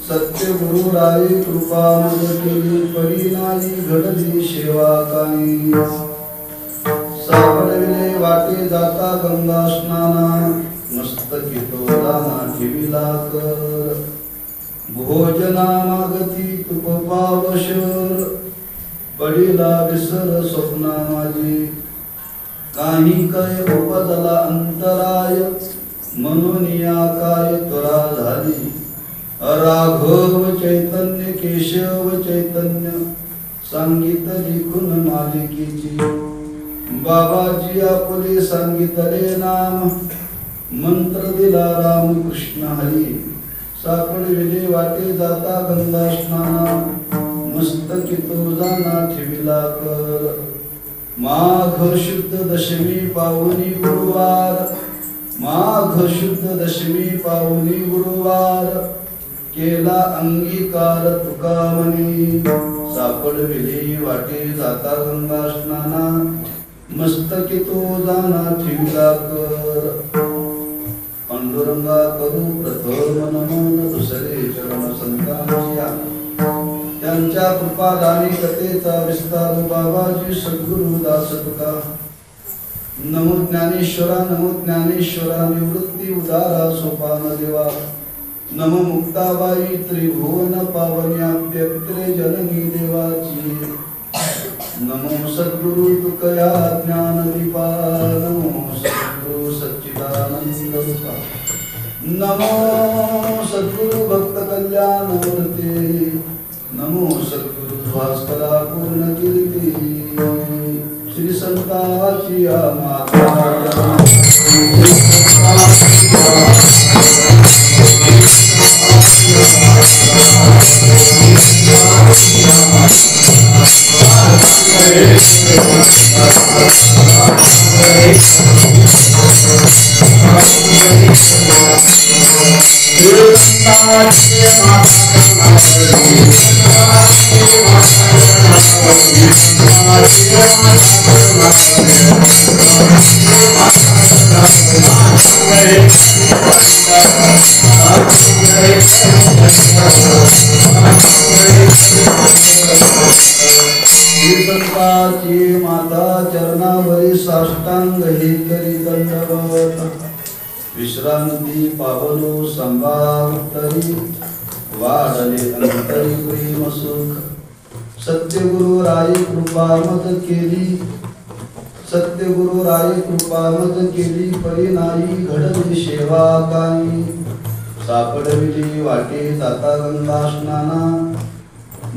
सत्यगुरुराये कृपामद केली परिणामी घडली सेवा काही सापडविले वाटे जाता गंगा स्नाना मस्तकी तो दाना ठेविला कर भोजना मागती तुप पावशर पडिला विसर स्वप्ना माझी काही काय उपदला अंतराय म्हणून या काय त्वरा झाली राघव चैतन्य केशव चैतन्य सांगित लिखून मालिकेची बाबाजी आपले सांगितले नाम मंत्र दिला राम कृष्ण हरी सापडविले वाटे जाता गंगा स्नाना मस्तकी तो जाना ठेविला कर माघ शुद्ध दशमी पावनी गुरुवार माघ शुद्ध दशमी पावनी गुरुवार केला अंगीकार तुका म्हणे सापडविले वाटे जाता गंगा स्नाना मस्तकी तो जाना ठेविला कर पांडुरंगा करू प्रथम नमन दुसरे चरण संतांच्या त्यांच्या कृपादानी कथेचा विस्तार बाबाजी सद्गुरु दास तुका नमो ज्ञानेश्वरा निवृत्ती उदारा सोपान देवा नमो मुक्ताबाई त्रिभुवन पावन्याप्यत्रे जननी देवाची नमो सद्गुरु तुकया ज्ञान दीपा नमो सद्गुरु सच्चिदानंद रूपा नमो सद्गुरु भक्त कल्याण मूर्ती नमो सद्गुरु भास्करा पूर्ण कीर्ती श्री संताची माता माता चरणावरी साष्टांग हे करी दंडवत विश्रांती पावलो संभाव तरी वाढले अंतरी प्रेम सुख सत्यगुरु राय कृपामद केली सत्यगुरु राय कृपामद केली परिणामी घडली सेवा काही सापडविली वाटे जाता गंगा स्नाना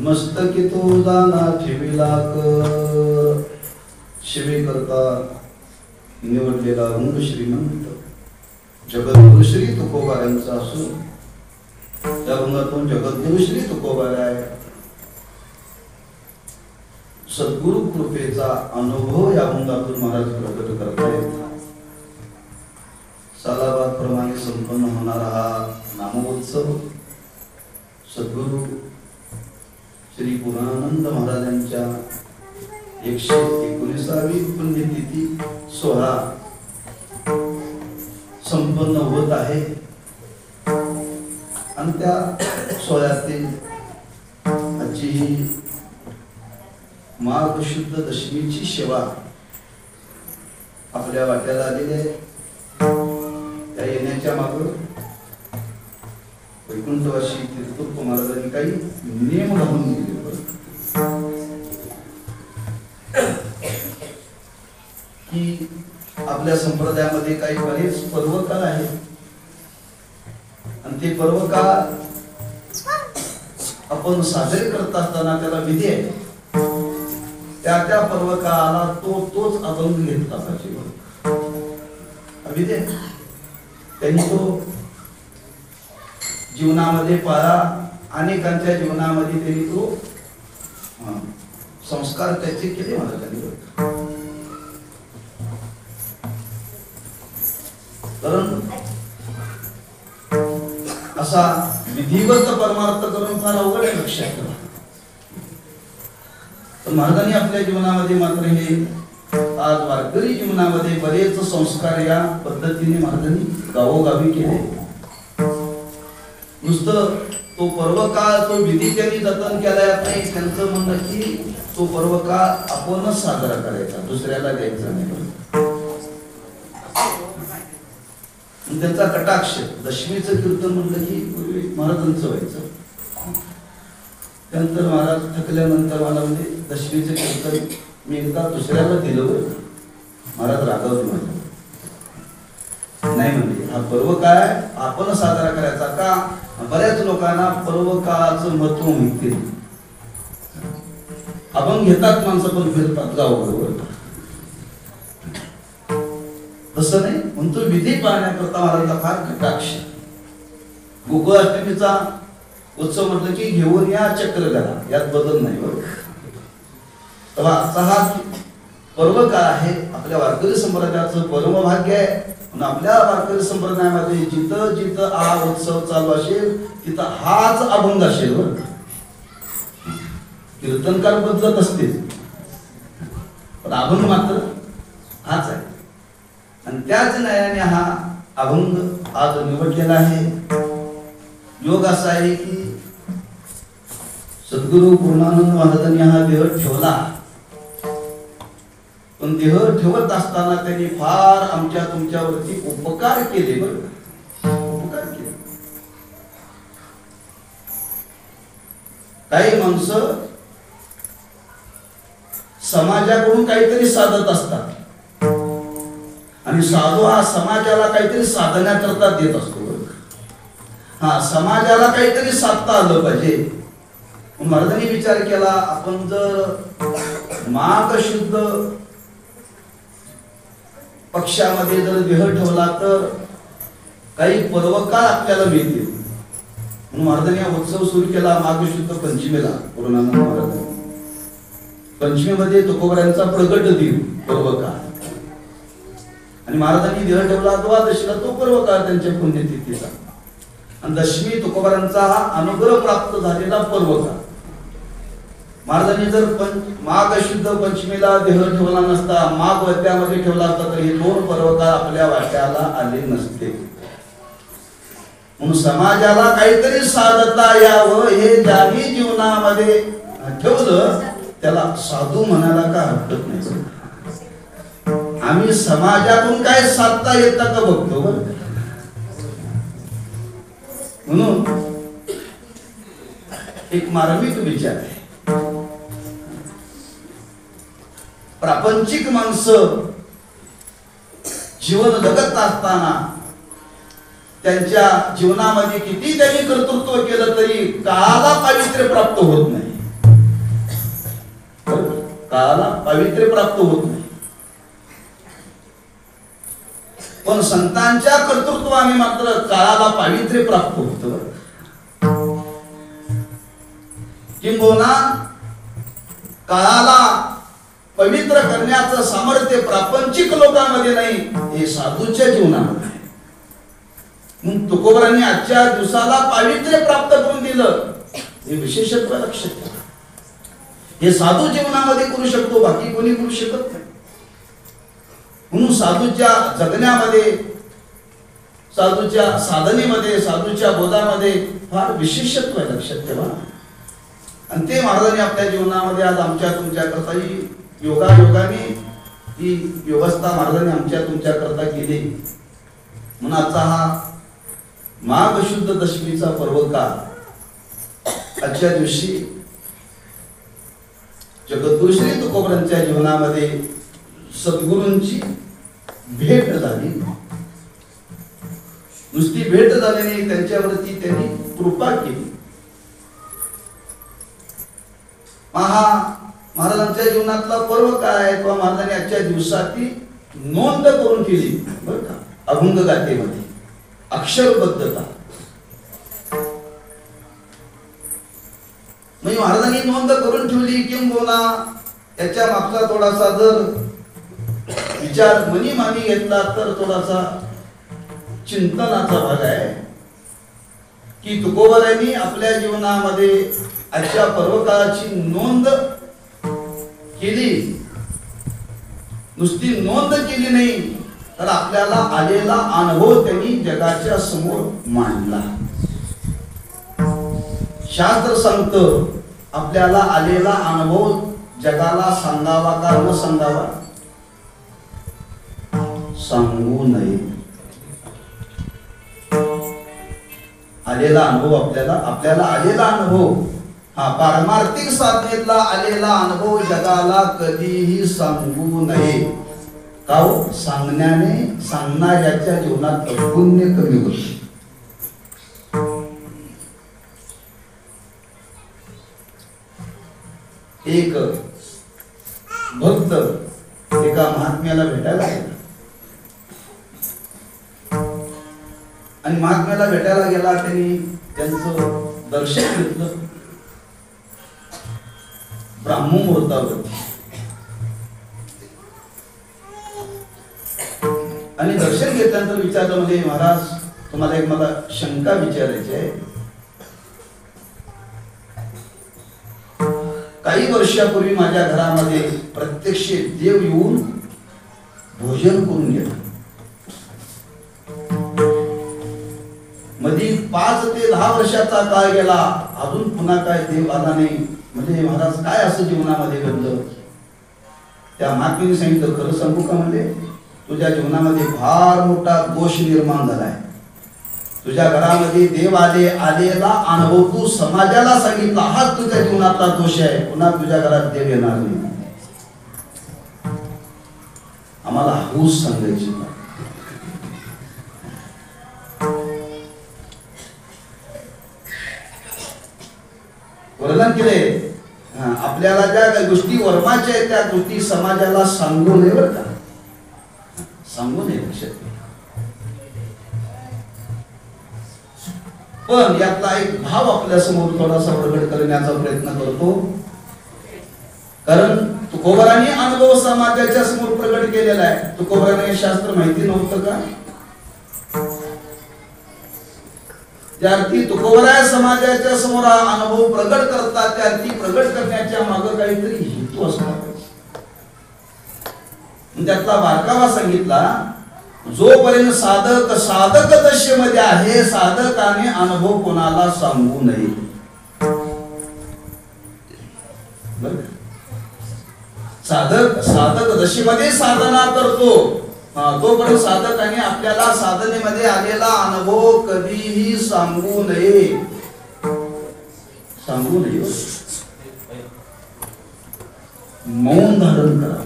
मस्तकी तो जाना ठेविला कर शिवे करता निवडलेला रंग श्रीमंत जगद्गुरु श्री तुकोबारांचा असून त्या रंगातून जगद्गुरु श्री तुकोबाराय सद्गुरु कृपेचा अनुभव या रंगातून महाराज प्रकट करतायत सालाबाद प्रमाणे संपन्न होणारा हा नामोत्सव सद्गुरु श्री पूर्णानंद महाराजांच्या 119वी पुण्यतिथी सोहळा संपन्न होत आहे आणि त्या सोहळ्यातील आजची माघ शुद्ध दशमीची सेवा आपल्या वाट्याला आलेली आहे। त्या येण्याच्या मागे वैकुंठवासी तीर्थोत्तम महाराजांनी काही नियम घालून दिले की आपल्या संप्रदायामध्ये काही बरेच पर्वकाळ आहेत आणि ते पर्वकाळ आपण साजरे करत असताना त्याला विधी आहे, त्या पर्वकाळाला तोच अभंग घेतला पाहिजे। अभिदे त्यांनी तो जीवनामध्ये पाळा, अनेकांच्या जीवनामध्ये त्यांनी तो संस्कार त्याचे केले महाराजांनी. कारण असा विधिवत परमार्थ करून फार अवघड आहे लक्षात ठेवा. पण महाराजांनी आपल्या जीवनामध्ये मात्र हे आज वारकरी जीवनामध्ये बरेच संस्कार या पद्धतीने महाराजांनी गावोगावी केले. नुसतं तो पर्वकाळ तो विधी त्यांनी जतन केला नाही. त्यांचं म्हणणं की तो पर्वकाळ आपणच साजरा करायचा, दुसऱ्याला द्यायचा नाही. त्यांचा कटाक्ष दशमीचं कीर्तन म्हणलं की पूर्वी महाराजांचं व्हायचं. त्यानंतर महाराज थकल्यानंतर मला म्हणजे दशमीचं कीर्तन मी एकदा दुसऱ्याला दिलं बरं. महाराज रागावले माझ्या, नाही म्हणजे हा पर्व काय आपण साजरा करायचा का. बऱ्याच लोकांना पर्व काळाचं महत्व माहिती नाही. आपण घेतात माणसं पण फिरतात गावाबरोबर, तसं नाही. म्हणतो विधी पाहण्याकरता महाराजांचा फार कटाक्ष. गोकुळाष्टमीचा उत्सव म्हटलं की घेऊन या चक्र करा, यात बदल नाही बरोबर. तेव्हा आजचा हा पर्व काळ आहे आपल्या वारकरी संप्रदायाचं परमभाग्य आहे. पण आपल्या वारकरी संप्रदायामध्ये जिथं जिथं हा उत्सव चालू असेल तिथं हाच अभंग असेल बरं. कीर्तनकार बदलत असतील पण अभंग मात्र हाच आहे. आणि त्याच न्यायाने हा अभंग आज निवडलेला आहे. योग असा आहे की सद्गुरु पूर्णानंद महाराजांनी हा देह ठेवला, पण देह ठेवत असताना त्यांनी फार आमच्या तुमच्यावरती उपकार केले बरं. उपकार केले. काही माणसं समाजाकडून काहीतरी साधत असतात आणि साधू हा समाजाला काहीतरी साधण्याकरता देत असतो. हा समाजाला काहीतरी साधता आलं पाहिजे. महाराजांनी विचार केला आपण जर माघ शुद्ध पक्षामध्ये जर देह ठेवला तर काही पर्वकाळ आपल्याला मिळतील. म्हणून महाराजांनी हा उत्सव सुरू केला माघ शुद्ध पंचमीला. पूर्णानंद महाराज पंचमीमध्ये तुकोबऱ्यांचा प्रगट दिन पर्वकाळ, आणि महाराजांनी देह ठेवला द्वादशीला तो पर्वकाळ त्यांच्या पुण्यतिथीचा. आणि दशमी तुकोबरांचा हा अनुग्रह प्राप्त झालेला पर्वकाळ. महाराजांनी जर माघ शुद्ध पंचमीला देह ठेवला नसता, माघ वत्यामध्ये ठेवला असता तर हे दोन पर्वकाळ आपल्या वाट्याला आले नसते. म्हणून समाजाला काहीतरी साधता यावं हे ज्याही जीवनामध्ये ठेवलं त्याला साधू म्हणायला का हरकत नाही. आम्ही समाजातून काय साधता येतं का बघतो बरं. म्हणून एक मार्मिक विचार आहे. प्रापंचिक माणसं जीवन जगत असताना त्यांच्या जीवनामध्ये किती त्यांनी कर्तृत्व केलं तरी काळाला पावित्र्य प्राप्त होत नाही. काळाला पावित्र्य प्राप्त होत नाही. पण संतांच्या कर्तृत्वाने मात्र काळाला पावित्र्य प्राप्त होतं. किंबहुना काळाला पवित्र करण्याचं सामर्थ्य प्रापंचिक लोकांमध्ये नाही, हे साधूच्या जीवनामध्ये आहे. म्हणून तुकोबरांनी आजच्या दिवसाला पावित्र्य प्राप्त करून दिलं, हे विशेषत्व लक्षात ठेवा. हे साधू जीवनामध्ये करू शकतो, बाकी कोणी करू शकत नाही. म्हणून साधूच्या जगण्यामध्ये, साधूच्या साधनेमध्ये, साधूच्या बोधामध्ये फार विशेषत्व आहे लक्षात ठेवा. आणि ते महाराजांनी आपल्या जीवनामध्ये आज आमच्या तुमच्या करता ही योगायोगाने ही व्यवस्था महाराजांनी आमच्या तुमच्या करता केली. म्हणून आजचा हा माघ शुद्ध दशमीचा पर्वकाळ, आजच्या दिवशी जगद्गुरु श्री तुकोबरांच्या जीवनामध्ये सद्गुरूंची भेट झाली. नुसती भेट झाल्याने त्यांच्यावरती त्यांनी कृपा केली. महाराजांच्या जीवनातला पर्व काय आहे, किंवा महाराजांनी आजच्या दिवसाची नोंद करून केली बरं का. अभंग गाथेमध्ये अक्षरबद्धता. म्हणजे महाराजांनी नोंद करून ठेवली किंबहुना याच्या मागचा थोडासा जर विचार मनीमानी घेतला तर थोडासा चिंतनाचा भाग आहे की तुकोबारायांनी आपल्या जीवनामध्ये आजच्या पर्वकाळाची नोंद केली. नुसती नोंद केली नाही तर आपल्याला आलेला अनुभव त्यांनी जगाच्या समोर मांडला. शास्त्र सांगतं आपल्याला आलेला अनुभव जगाला सांगावा का न सांगावा? सांगू नये. आलेला अनुभव आपल्याला आलेला अनुभव, हा पारमार्थिक साधनेतला आलेला अनुभव जगाला कधीही सांगू नये. का हो? सांगण्याने सांगणाऱ्याच्या जीवनात पुण्य कमी होते. एक भक्त एका महात्म्याला भेटायला गेला आणि महात्म्याला भेटायला गेला. त्यांनी त्यांचं दर्शन घेतलं ब्राह्मण मुहूर्तावरती आणि दर्शन घेतल्यानंतर विचारलं, म्हणजे महाराज तुम्हाला एक मला शंका विचारायची आहे. काही वर्षापूर्वी माझ्या घरामध्ये प्रत्यक्ष देव येऊन भोजन करून गेला. मध्ये 5 ते 10 वर्षाचा काळ गेला, अजून पुन्हा काय देव आला नाही. म्हणजे महाराज काय असं जीवनामध्ये घडलं? त्या महात्म्याने सांगितलं, खरं सांगू का, म्हणजे तुझ्या जीवनामध्ये फार मोठा दोष निर्माण झालाय. तुझ्या घरामध्ये देव आलेला अनुभव तू समाजाला सांगितला, हाच तुझ्या जीवनातला दोष आहे. पुन्हा तुझ्या घरात देव येणार नाही. आम्हाला हौस सांगायची. वर्णन केले आपल्याला ज्या गोष्टी वर्माच्या आहेत त्या गोष्टी समाजाला सांगू नये. बरं का? सांगू नये लक्षात. पण यातला एक भाव आपल्या समोर थोडासा प्रगट करण्याचा प्रयत्न करतो. कारण तुकोबारांनी अनुभव समाजाच्या समोर प्रगट केलेला आहे. तुकोबारांना हे शास्त्र माहिती नव्हतं का? ज्यार्थी तुकोबाराय समाजाच्या समोर अनुभव प्रगट करतात त्यार्थी प्रगट करण्याच्या मागे काहीतरी हेतू असतात. त्यातला बारकावा सांगितला, जोपर्यंत साधक दशेमध्ये आहे साधकाने अनुभव कोणाला सांगू नये. साधक दशेमध्ये साधना करतो तोपर्यंत साधकाने आपल्याला साधनेमध्ये आलेला अनुभव कधीही सांगू नये. सांगू नये. मौन धारण करा.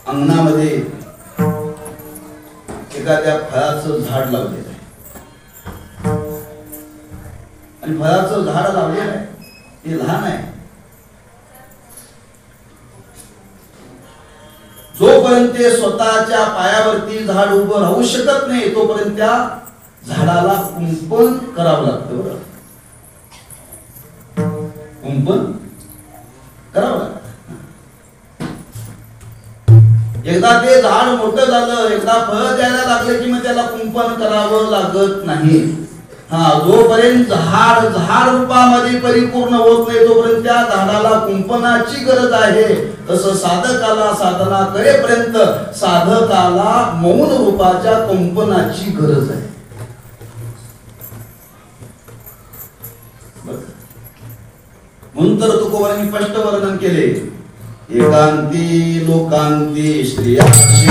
अंगणामध्ये एखाद्या फळाचं झाड लावलेलं आहे आणि फळाचं झाड लावलेलं आहे ते लहान आहे. जोपर्यंत ते स्वतःच्या पायावरती झाड उभं राहू शकत नाही तोपर्यंत त्या झाडाला कुंपण करावं लागतं. बरं, कुंपण करावं लागतं. एकदा ते झाड मोठं झालं, एकदा फळ द्यायला लागलं की मग त्याला कुंपण करावं लागत नाही. जोपर्यंत झाड रूपामध्ये परिपूर्ण होत नाही तोपर्यंत त्या झाडाला कुंपणाची गरज आहे. तसं साधकाला साधना करेपर्यंत साधकाला मौन रूपाच्या कुंपणाची गरज आहे. म्हणून तर तुकोबारांनी स्पष्ट वर्णन केले, एकांती लोकांती श्रियाची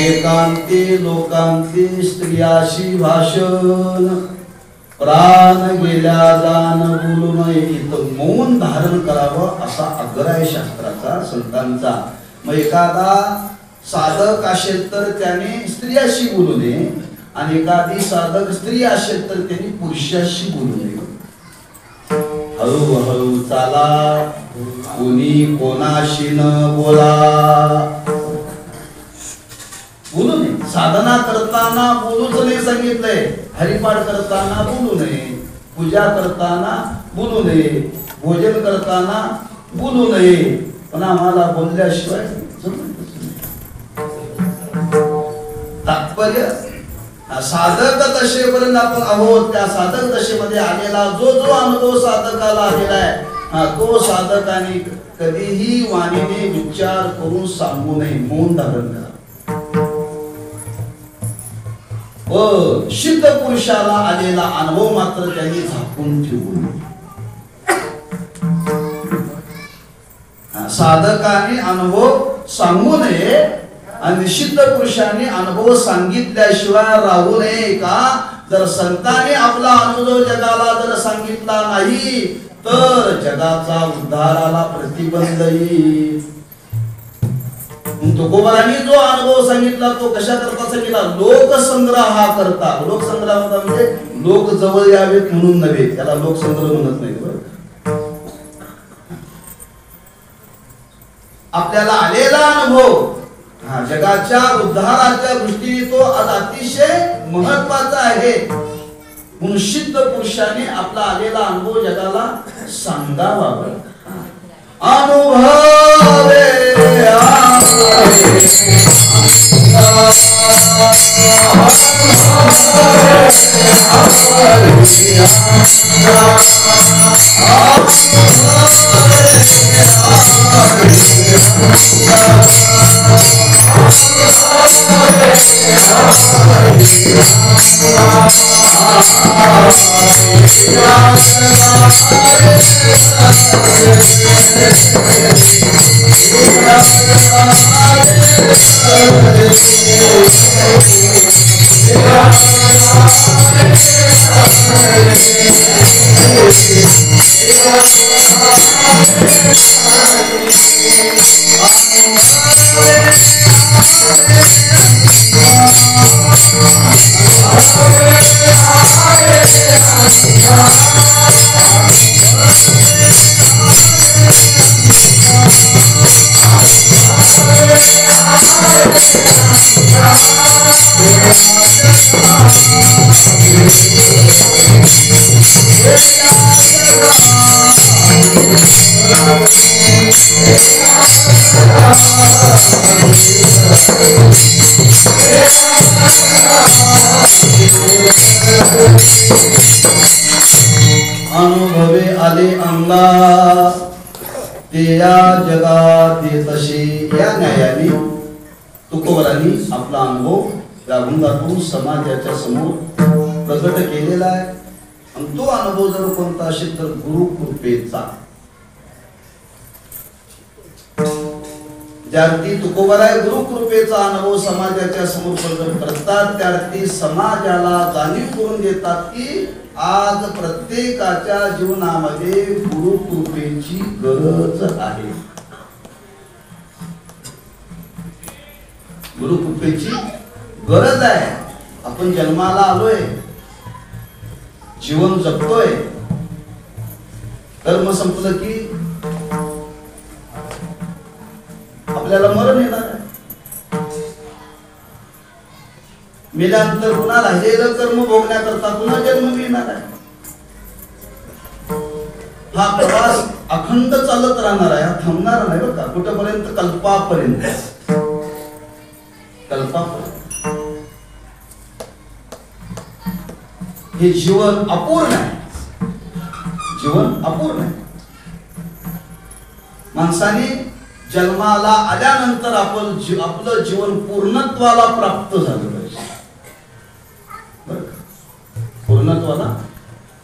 एकांती लोकांती स्त्रियाशी भाषण, प्राण गेल्या जाण बोलू नये. इथं मौन धारण करावं असा आग्रह आहे शास्त्राचा, संतांचा. मग एखादा साधक असेल तर त्याने स्त्रियाशी बोलू नये, आणि एखादी साधक स्त्री असेल तर त्यांनी पुरुषाशी बोलू नये. हळूहळू चाला, कोणी कोणाशी न बोला. बोलू नये. साधना करताना बोलूच नाही सांगितलंय. हरिपाठ करताना बोलू नये, पूजा करताना बोलू नये, भोजन करताना बोलू नये. पण आम्हाला बोलल्याशिवाय तात्पर्य साधक दशेपर्यंत आपण आहोत. त्या साधक दशेमध्ये आलेला जो जो अनुभव साधकाला आलेला आहे, तो साधकाने कधीही वाणीने विचार करून सांगू नये, मौन धारण करा. व सिद्ध पुरुषाला आलेला अनुभव मात्र त्यांनी झाकून ठेवू नये. साधकाने अनुभव सांगू नये आणि सिद्ध पुरुषांनी अनुभव सांगितल्याशिवाय राहू नये. का जर संतांनी आपला अनुभव जगाला जर सांगितला नाही तर जगाचा उद्धाराला प्रतिबंध येईल. तुकोबारांनी जो अनुभव सांगितला तो कशा करता सांगितला? लोकसंग्रह हा करता. लोकसंग्रह म्हणजे लोक जवळ यावेत म्हणून नव्हे, त्याला लोकसंग्रह म्हणत नाही. आपल्याला आलेला अनुभव जगाच्या उद्धाराच्या दृष्टीने तो अतिशय महत्वाचा आहे. म्हणून सिद्ध पुरुषाने आपला आलेला अनुभव जगाला सांगावा. अनुभवे अनुभवे आले अंगा ते या जगात येतसे. या न्यायाने तुकोबारांनी आपला अनुभव या अभंगातून समाजाच्या समोर प्रकट केलेला आहे. आणि तो अनुभव जर कोणता असेल तर गुरुकृपेचा. ज्यार्थी तुकोबाराय गुरुकृपेचा अनुभव समाजाच्या समोर प्रकट करतात, त्यार्थी समाजाला जाणीव करून देतात की आज प्रत्येकाच्या जीवनामध्ये गुरुकृपेची गरज आहे. गुरुकृपेची गरज आहे. आपण जन्माला आलोय, जीवन जगतोय, कर्म संपलं की आपल्याला मरण येणार आहे. मेल्यानंतर पुन्हा राहिलेलं कर्म भोगण्याकरता पुन्हा जन्म येणार आहे. हा प्रवास अखंड चालत राहणार आहे, थांबणार नाही बरं का. कुठपर्यंत? कल्पापर्यंत. कल्पापर्यंत. हे जीवन अपूर्ण आहे. जीवन अपूर्ण आहे. माणसाने जन्माला आल्यानंतर आपलं जीवन पूर्णत्वाला प्राप्त झालं पाहिजे. पूर्णत्वाला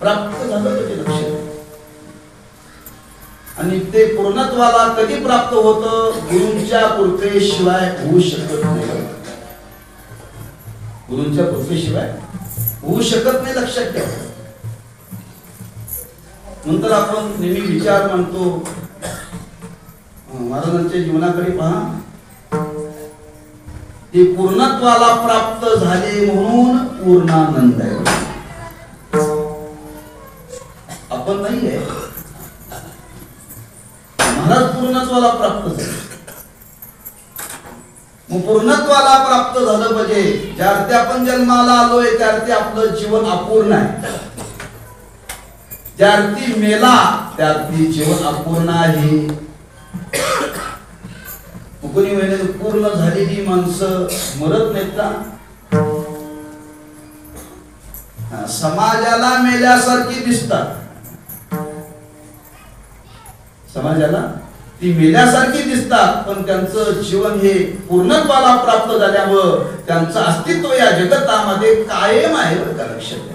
प्राप्त झालं पाहिजे. लक्षात. आणि ते पूर्णत्वाला कधी प्राप्त होतं? गुरूंच्या कृपेशिवाय होऊ शकत नाही. गुरूंच्या कृपेशिवाय होऊ शकत नाही. लक्षात ठेवा. नंतर आपण नेहमी विचार मानतो, महाराजांच्या जीवनाकडे पहा, ते पूर्णत्वाला प्राप्त झाले म्हणून पूर्णानंद आहे. आपण नाही आहे. महाराज पूर्णत्वाला प्राप्त झाले. मग पूर्णत्वाला प्राप्त झालं पाहिजे. ज्यार्थी आपण जन्माला आलोय त्यार्थी आपलं जीवन अपूर्ण आहे. ज्यार्थी मेला त्यार्थी जीवन अपूर्ण आहे. कोणी महिन्यात पूर्ण झालेली माणसं मरत नाहीत का? समाजाला मेल्यासारखी दिसतात. समाजाला ती मेल्यासारखी दिसतात, पण त्यांचं जीवन हे पूर्णत्वाला प्राप्त झाल्यामुळं त्यांचं अस्तित्व या जगतामध्ये कायम आहे. लक्षात.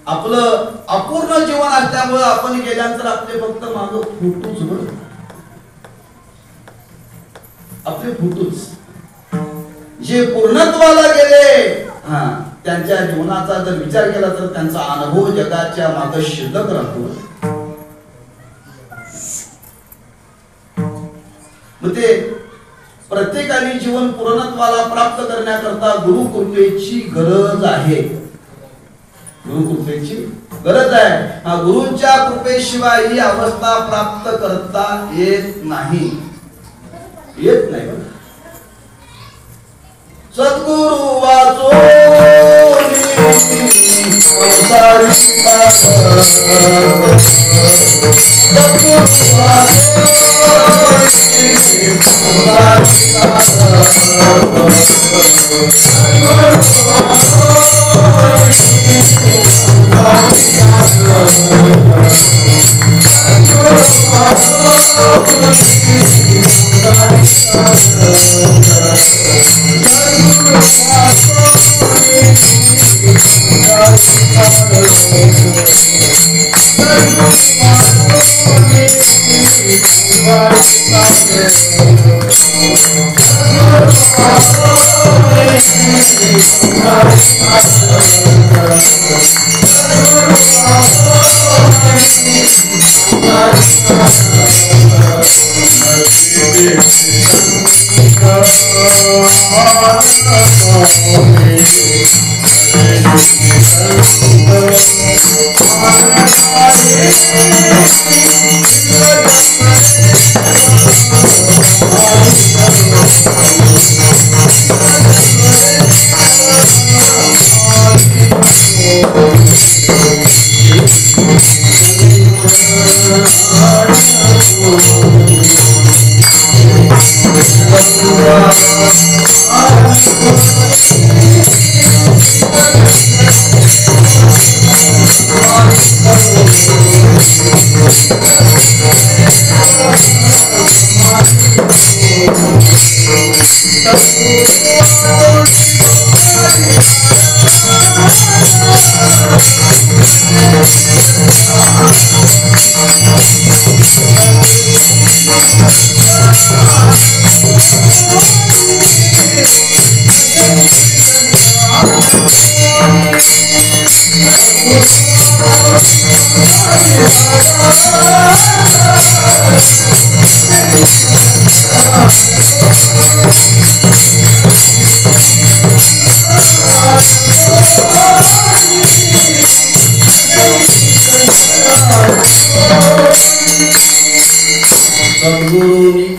आपलं अपूर्ण जीवन असल्यामुळं आपण गेल्यानंतर आपले फक्त मागं फोटोच बघ, आपले फोटोच. जे पूर्णत्वाला गेले त्यांच्या जीवनाचा जर विचार केला तर त्यांचा अनुभव जगाच्या मागे शिल्लक राहतो. मग ते प्रत्येकाने जीवन पूर्णत्वाला प्राप्त करण्याकरता गुरुकृपेची गरज आहे. गुरुकृपेची गरज आहे. गुरूंच्या कृपेशिवाय ही अवस्था प्राप्त करता येत नाही. येत नाही. सद्गुरु वाचो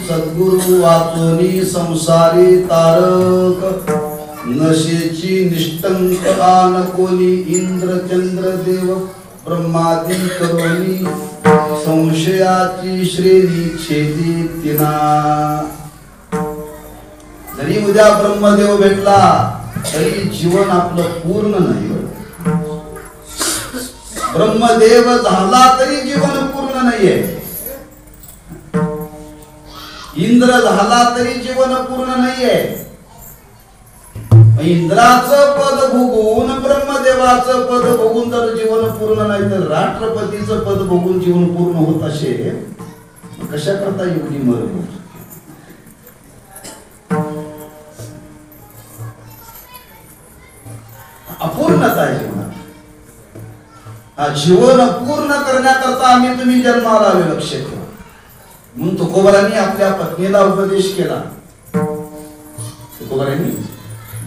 सद्गुरु वाचोनी संसारी तारक नशेची निष्ठंक आन कोणी इंद्र चंद्र देव ब्रह्मादी करोनी संशयाची श्रेणी छेदी तिना. जरी उद्या ब्रह्मदेव भेटला तरी जीवन आपलं पूर्ण नाही. ब्रह्मदेव झाला तरी जीवन पूर्ण नाहीये. इंद्र झाला तरी जीवन पूर्ण नाहीये. इंद्राचं पद भोगून ब्रह्मदेवाचं पद भोगून जर जीवन पूर्ण नाही तर राष्ट्रपतीचं पद भोगून जीवन पूर्ण होत असेल, कशा करता एवढी मरमर? अपूर्णता आहे जीवनात. जीवन पूर्ण करण्याकरता आम्ही तुम्ही जन्माला आले, लक्ष ठेवा. म्हणून तुकोबारांनी आपल्या पत्नीला उपदेश केला. तुकोबारांनी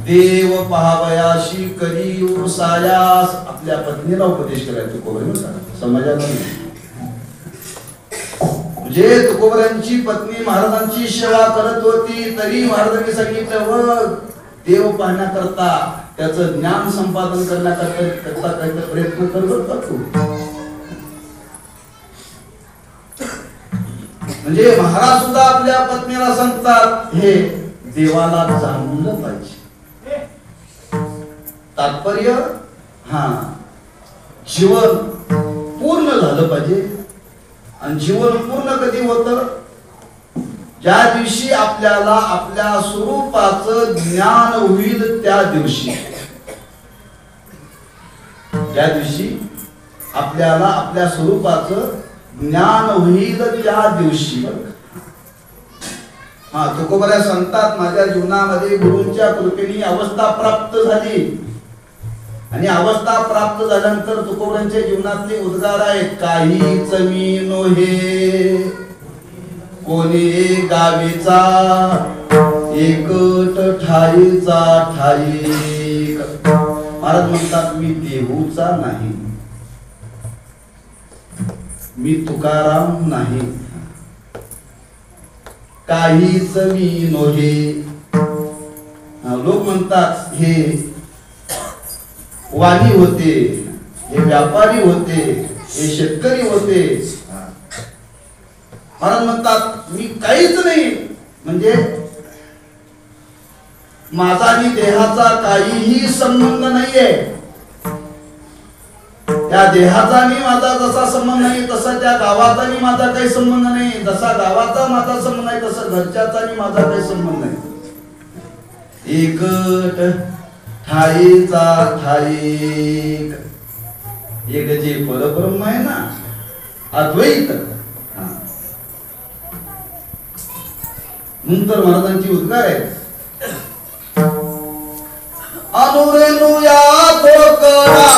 देव पहावयाशी करी उरसायास आपल्या पत्नीला उपदेश केला. तुकोबारांनी समाजाला म्हणजे तुकोबारांची पत्नी महाराजांची सेवा करत होती, तरी महाराजांनी सांगितलं व देव पाहण्याकरता त्याचं ज्ञान संपादन करण्याकरता काहीतरी प्रयत्न करत तू. म्हणजे महाराज सुद्धा आपल्या पत्नीला सांगतात हे देवाला जाणलं पाहिजे. तात्पर्य जीवन पूर्ण झालं पाहिजे. आणि जीवन पूर्ण कधी होतं? ज्या दिवशी आपल्याला आपल्या स्वरूपाचं ज्ञान होईल त्या दिवशी. ज्या दिवशी आपल्याला आपल्या स्वरूपाचं ज्ञान होईल त्या दिवशी. तुकोबारा सांगतात माझ्या जीवनामध्ये गुरूंच्या कृपेने अवस्था प्राप्त झाली. आणि अवस्था प्राप्त झाल्यानंतर तुकोबारांच्या जीवनातले उद्गार आहेत. काहीच मी नोहे कोणी गावीचा एकट ठाईचा ठाई. महाराज म्हणतात मी देहूचा नाही, मी तुकाराम नाही. काहीच मी नोहे. लोक म्हणतात हे वाणी होते, हे व्यापारी होते, हे शेतकरी होते. महाराज म्हणतात मी काहीच नाही. म्हणजे माझा आणि देहाचा काहीही संबंध नाहीये. त्या देहाचा आणि माझा जसा संबंध नाही तसा त्या गावाचा आणि माझा काही संबंध नाही. जसा गावाचा माझा संबंध नाही तसा घरच्याचा आणि माझा काही संबंध नाही. एकट ठाईचा ठाईक. एक जे परब्रह्म आहे ना, अद्वैत. नंतर महाराजांची उद्गार आहे. अनुरेणुया कोकणा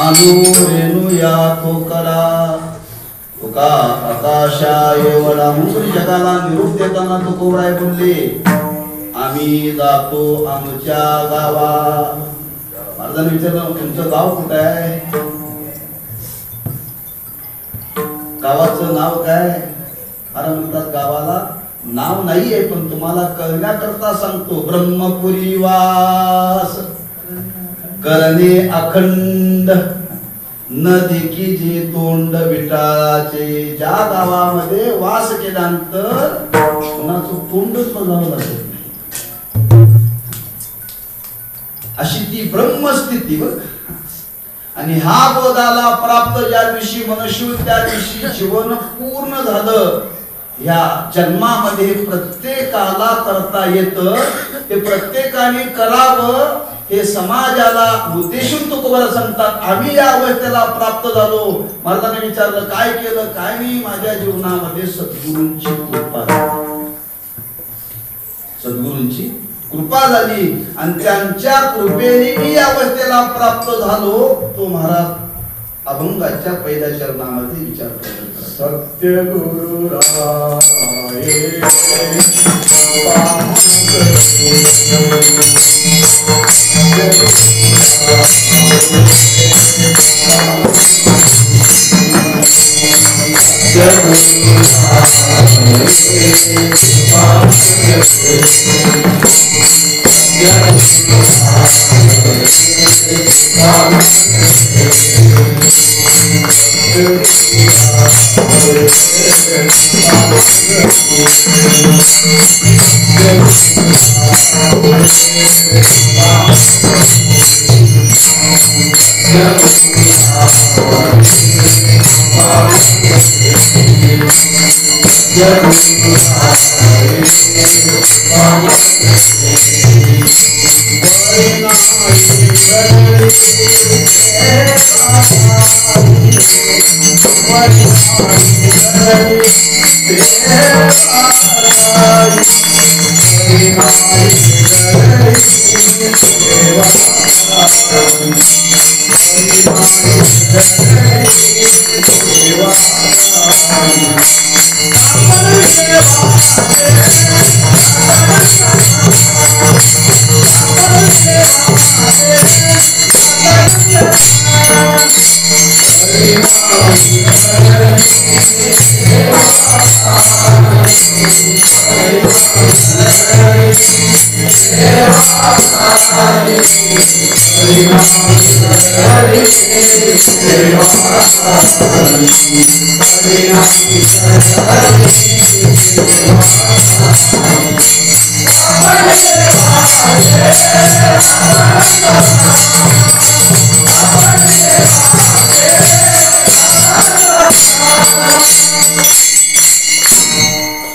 अनुरेणुया कोकणा. तुका आकाशा एवढा म्हणून जगाला निरोप देताना तुकोबाराय बोलले आम्ही जातो आमच्या गावा. महाराजांनी विचारलं तुमचं गाव कुठं आहे? गावाचं नाव काय? महाराज म्हणतात गावाला नाव नाहीये पण तुम्हाला कळण्याकरता सांगतो. ब्रह्मपुरी वास करणे अखंड नदी की जे तोंड विटाळाचे. ज्या गावामध्ये वास केल्यानंतर कोणाचं तोंडच बघावं लागत नाही अशी ती ब्रह्मस्थिती बघ. आणि हा बोधाला प्राप्त ज्या दिवशी मनुष्य त्या दिवशी जीवन पूर्ण झालं. या जन्मामध्ये प्रत्येकाला करता येतं. ते प्रत्येकाने करावं हे समाजाला उद्देशून तुकोबा सांगतात. आम्ही या अवस्थेला प्राप्त झालो. महाराजांनी विचारलं काय केलं, काय नाही. माझ्या जीवनामध्ये सद्गुरूंची कृपा झाली. सद्गुरूंची कृपा झाली आणि त्यांच्या कृपेने मी या अवस्थेला प्राप्त झालो. तो महाराज अभंगाच्या पहिल्या चरणामध्ये विचार करतात. सत्य गुरु राये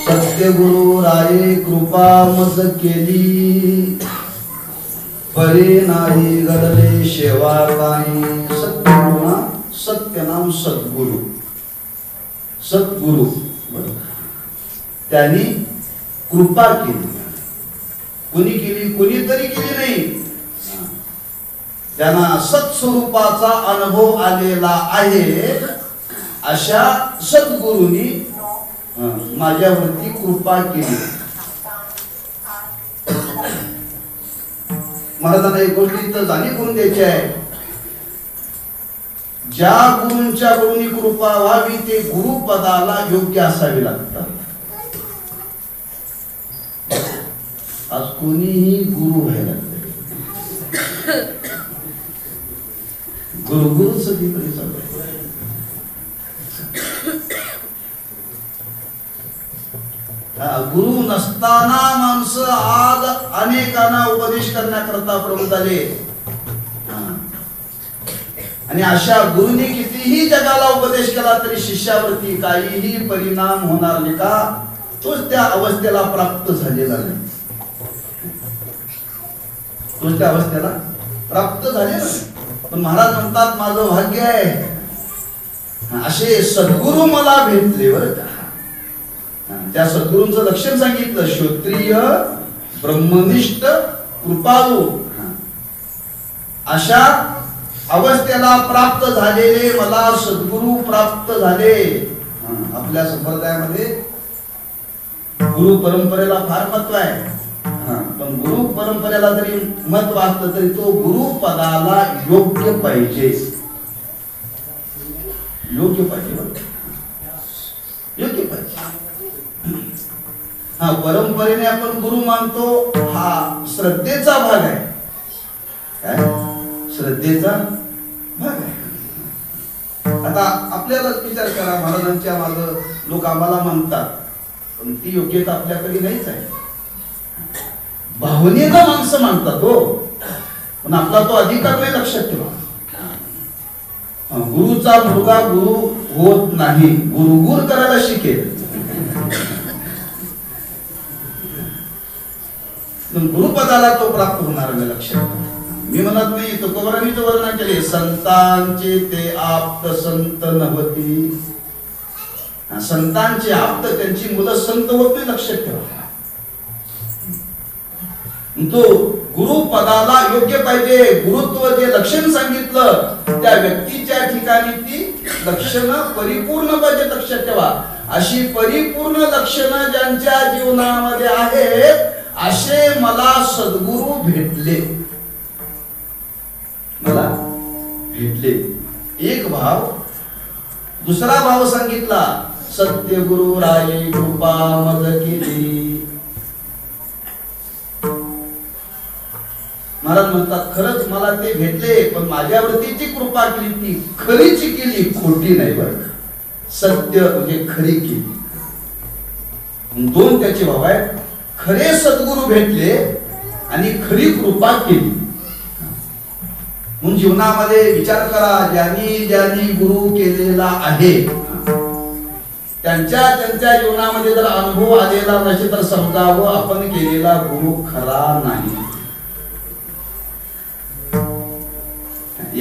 सत्यगुरु राये कृपा मज केली, परी नाही घडले शेवा काही. सत्यगुरु सत्य नाम सद्गुरु. सद्गुरु त्यांनी कृपा केली. कुणी केली, कुणीतरी केली नाही. त्यांना सत्स्वरूपाचा अनुभव आलेला आहे. अशा सद्गुरूंनी माझ्यावरती कृपा केली. महाराजांना एक गोष्ट इथं जाणीव करून द्यायची आहे. ज्या गुरूंच्या कडून कृपा व्हावी ते गुरुपदाला योग्य असावे लागतात. आज कोणीही गुरु व्हायला लागले. गुरु सगळीकडे चालू आहे. गुरु नसताना माणसं आज अनेकांना उपदेश करण्याकरता प्रवृत्त झाले. आणि अशा गुरुनी कितीही जगाला उपदेश केला तरी शिष्यावरती काहीही परिणाम होणार नाही. का? तोच त्या अवस्थेला प्राप्त झालेला नाही. तोच त्या अवस्थेला प्राप्त झालेला नाही. पण महाराज म्हणतात माझं भाग्य आहे असे सद्गुरु मला भेटले. बरं का? त्या सद्गुरूंचं लक्षण सांगितलं. श्रोत्रिय ब्रह्मनिष्ठ कृपाळू. अशा अवस्थेला प्राप्त झालेले मला सद्गुरु प्राप्त झाले. आपल्या संप्रदायामध्ये गुरु परंपरेला फार महत्व आहे. पण गुरु परंपरेला जरी महत्व असलं तरी तो गुरु पदाला योग्य पाहिजे. योग्य पाहिजे. योग्य पाहिजे. परंपरेने आपण गुरु मानतो. हा श्रद्धेचा भाग आहे. काय? श्रद्धेचा भाग आहे. आता आपल्याला विचार करा. महाराजांच्या मागे लोक आम्हाला म्हणतात पण ती योग्यता आपल्याकडे नाहीच आहे. भावनेला माणसं मानतात हो, पण आपला तो अधिकार नाही. लक्षात ठेवा. गुरुचा मुलगा गुरु होत नाही. गुरुगुर करायला शिकेल. गुरुपदाला तो प्राप्त होणार नाही. लक्षात. मी म्हणत नाही, तुकोबारांनीच वर्णन केले, संतांचे ते आप्त संत नव्हती. संतांचे आप्त त्यांची मुलं संत होत नाही, लक्षात ठेवा. तो गुरु पदाला योग्य पाहिजे. गुरुत्व जे लक्षण सांगितलं त्या व्यक्तीच्या ठिकाणी ती लक्षणं परिपूर्ण पाहिजे, लक्षात ठेवा. अशी परिपूर्ण लक्षणं ज्यांच्या जीवनामध्ये आहेत असे मला सद्गुरु भेटले. मला भेटले. एक भाव. दुसरा भाव सांगितला, सत्य गुरु राये कृपा मज केली. महाराज म्हणतात, खरंच मला ते भेटले, पण माझ्यावरती जी कृपा केली ती खरीची केली, खोटी नाही बरं. सत्य म्हणजे खरी केली. दोन त्याचे भाव आहेत. खरे सद्गुरु भेटले आणि खरी कृपा केली. म्हणून जीवनामध्ये विचार करा, ज्यांनी ज्यांनी गुरु केलेला आहे त्यांच्या त्यांच्या जीवनामध्ये जर अनुभव आलेला नसेल तर समजावं आपण केलेला गुरु खरा नाही.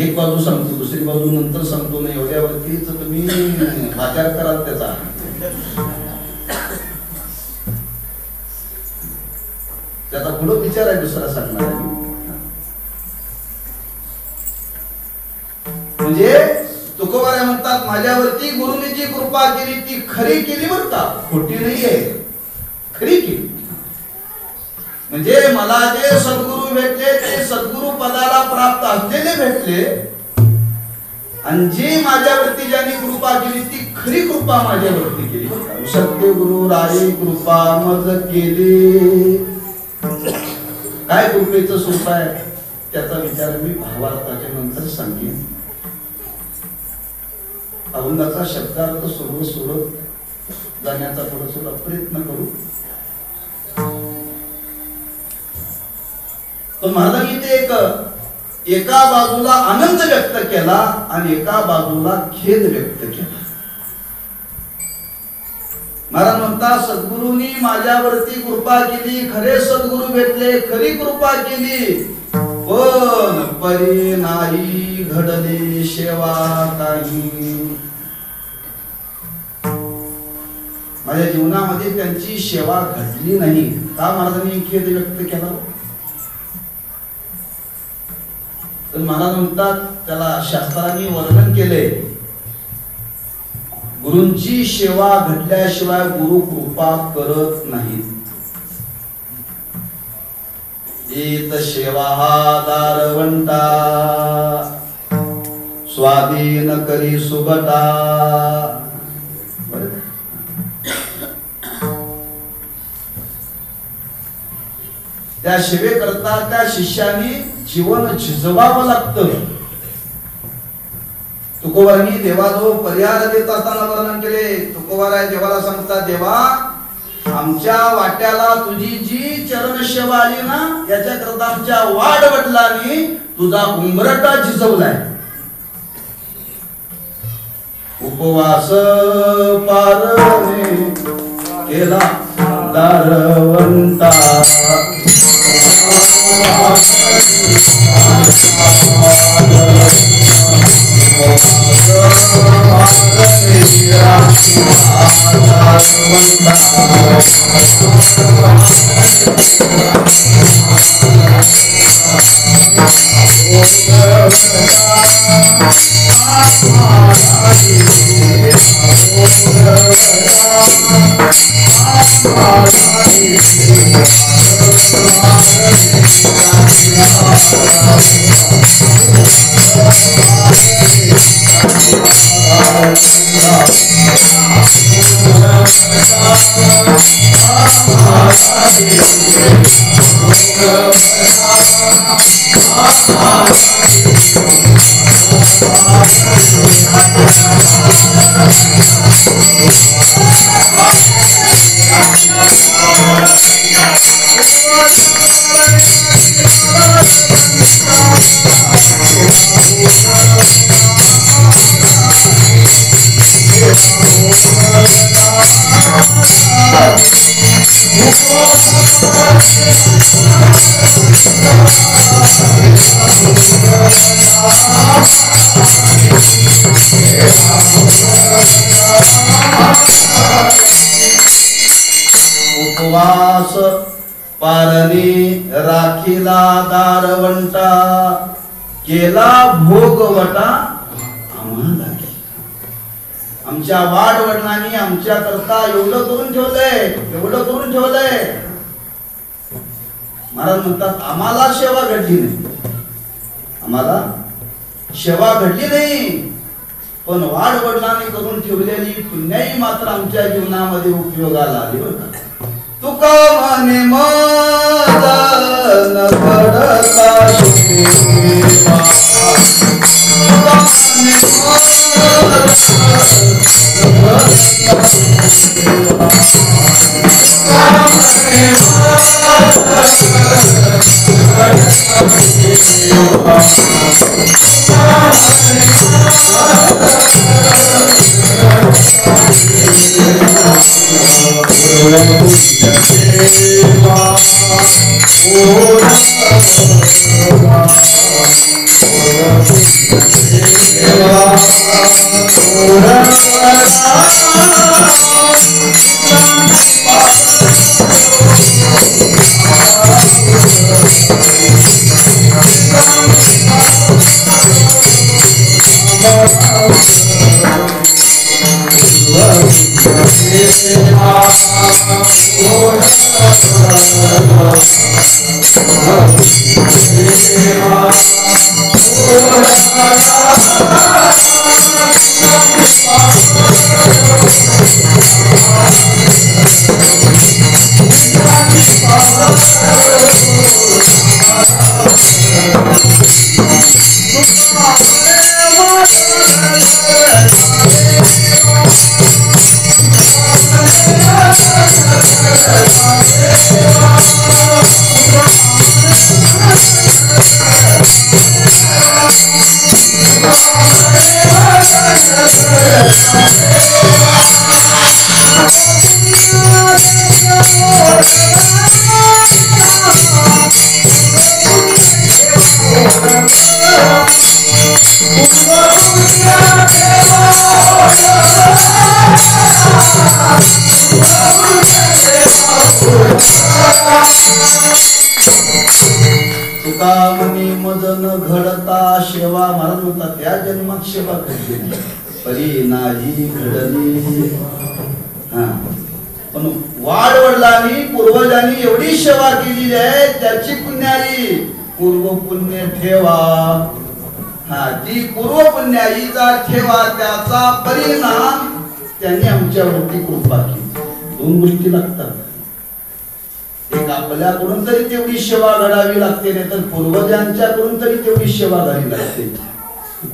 एक बाजू सांगतो, दुसरी बाजू नंतर सांगतो. नाही एवढ्यावरतीच तुम्ही विचार कराल त्याचा. त्याचा पुढे विचार आहे दुसरा सांगणार आहे. म्हणजे तुकोबारा म्हणतात, माझ्यावरती गुरुने जी कृपा केली ती खरी केली बरं का, खोटी नाहीये, खरी केली. म्हणजे मला जे सद्गुरु भेटले ते सद्गुरु पदाला प्राप्त असलेले भेटले, आणि जी माझ्यावरती ज्यांनी कृपा केली ती खरी कृपा माझ्यावरती केली. सत्य गुरु राये कृपा मज केली. काय कृपेचं स्वरूप आहे त्याचा विचार मी भावार्थाच्या नंतर सांगेन. अभंगाचा शब्दार्थ सोडत जाण्याचा थोडा प्रयत्न करू. पण महाराजांनी ते एका बाजूला आनंद व्यक्त केला आणि एका बाजूला खेद व्यक्त केला. महाराज म्हणतात, सद्गुरूंनी माझ्यावरती कृपा केली, खरे सद्गुरू भेटले, खरी कृपा केली, पण परी नाही घडले सेवा काही. माझ्या जीवनामध्ये त्यांची सेवा घडली नाही. का महाराजांनी खेद व्यक्त केला? तर महाराज म्हणतात, त्याला शास्त्रांनी वर्णन केले, गुरूंची सेवा घडल्याशिवाय गुरु कृपा करत नाहीत. येत सेवा हा दारवंटा, स्वाधीन करी सुबटा. त्या सेवेकरता त्या शिष्याने जीवन झिजवावं लागतं. तुकोबारांनी देवाजवळ पर्याय देत असताना वर्णन केले. तुकोबारा देवाला सांगतात, देवा आमच्या वाट्याला तुझी जी चरण सेवा आली ना, याच्याकरता आमच्या वाढ वडिलांनी तुझा उंबरटा झिजवलाय. उपवास पारणे केला दारवंता, पारणी राखीला दारवंटा केला भोगवटा आम्हाला. आमच्या वाडवडिलांनी आमच्या करता एवढं करून ठेवलंय. महाराज म्हणतात आम्हाला सेवा घडली नाही, पण वाडवडिलांनी करून ठेवलेली पुण्याई मात्र आमच्या जीवनामध्ये उपयोगाला आली. तुका म्हणे मदन घडता सेवा, तुका म्हणे तुका म्हणे मदन घडता सेवा. महाराज म्हणतात त्या जन्मात सेवा घडली नाही, परी नाही घडली. पण वाडवडिलांनी पूर्वजांनी एवढी सेवा केलेली आहे त्याची पुण्याई पूर्व पुण्य ठेवा. ती पूर्व पुण्याईचा ठेवा, त्याचा परिणाम त्यांनी आमच्यावरती कृपा केली. दोन गोष्टी लागतात. एक आपल्याकडून तरी तेवढी सेवा घडावी लागते, नाही तर पूर्वजांच्याकडून तरी तेवढी सेवा घडावी लागते.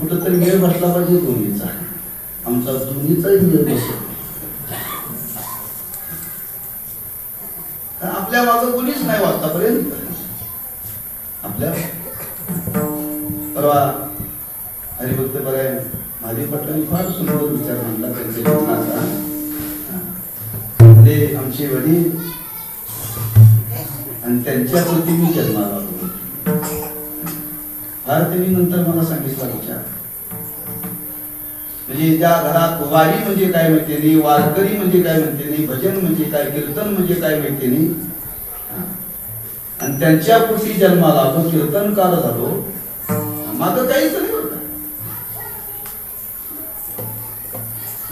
कुठंतरी मेळ बसला पाहिजे दोन्हीचा. आमचा दोन्हीचाही मेळ बसतो. आपल्या मागं कोणीच नाही आतापर्यंत. आपल्या परवा हरिभक्त बरे महादेव पाटलांनी फार सुंदर विचार मांडला त्यांच्या जीवनाचा. आमचे वडील आणि त्यांच्यावरती मी जन्माला आलो. फार त्यांनी नंतर मला सांगितला विचार, म्हणजे त्या घरात वारी म्हणजे काय माहिती नाही, वारकरी म्हणजे काय माहिती नाही, भजन म्हणजे काय, कीर्तन म्हणजे काय माहिती नाही. आणि त्यांच्या पोटी जन्माला आलो, कीर्तनकार झालो. माझं काहीच नाही होत.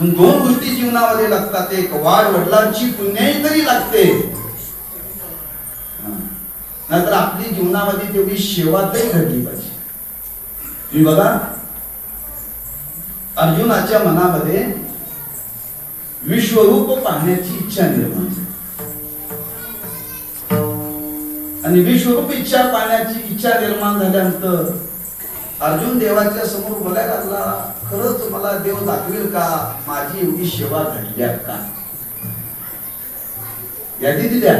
दोन गोष्टी जीवनामध्ये लागतात. एक वाडवडिलांची पुण्याई तरी लागते, नाहीतर आपली जीवनामध्ये तेवढी सेवा तरी घडली पाहिजे. तुम्ही बघा, अर्जुनाच्या मनामध्ये विश्वरूप पाहण्याची इच्छा निर्माण झाली. आणि विश्वरूप इच्छा पाहण्याची इच्छा निर्माण झाल्यानंतर अर्जुन देवाच्या समोर बोलायला लागला, खरंच मला देव दाखवेल का माझी एवढी सेवा घडल्या का? यादी दिल्या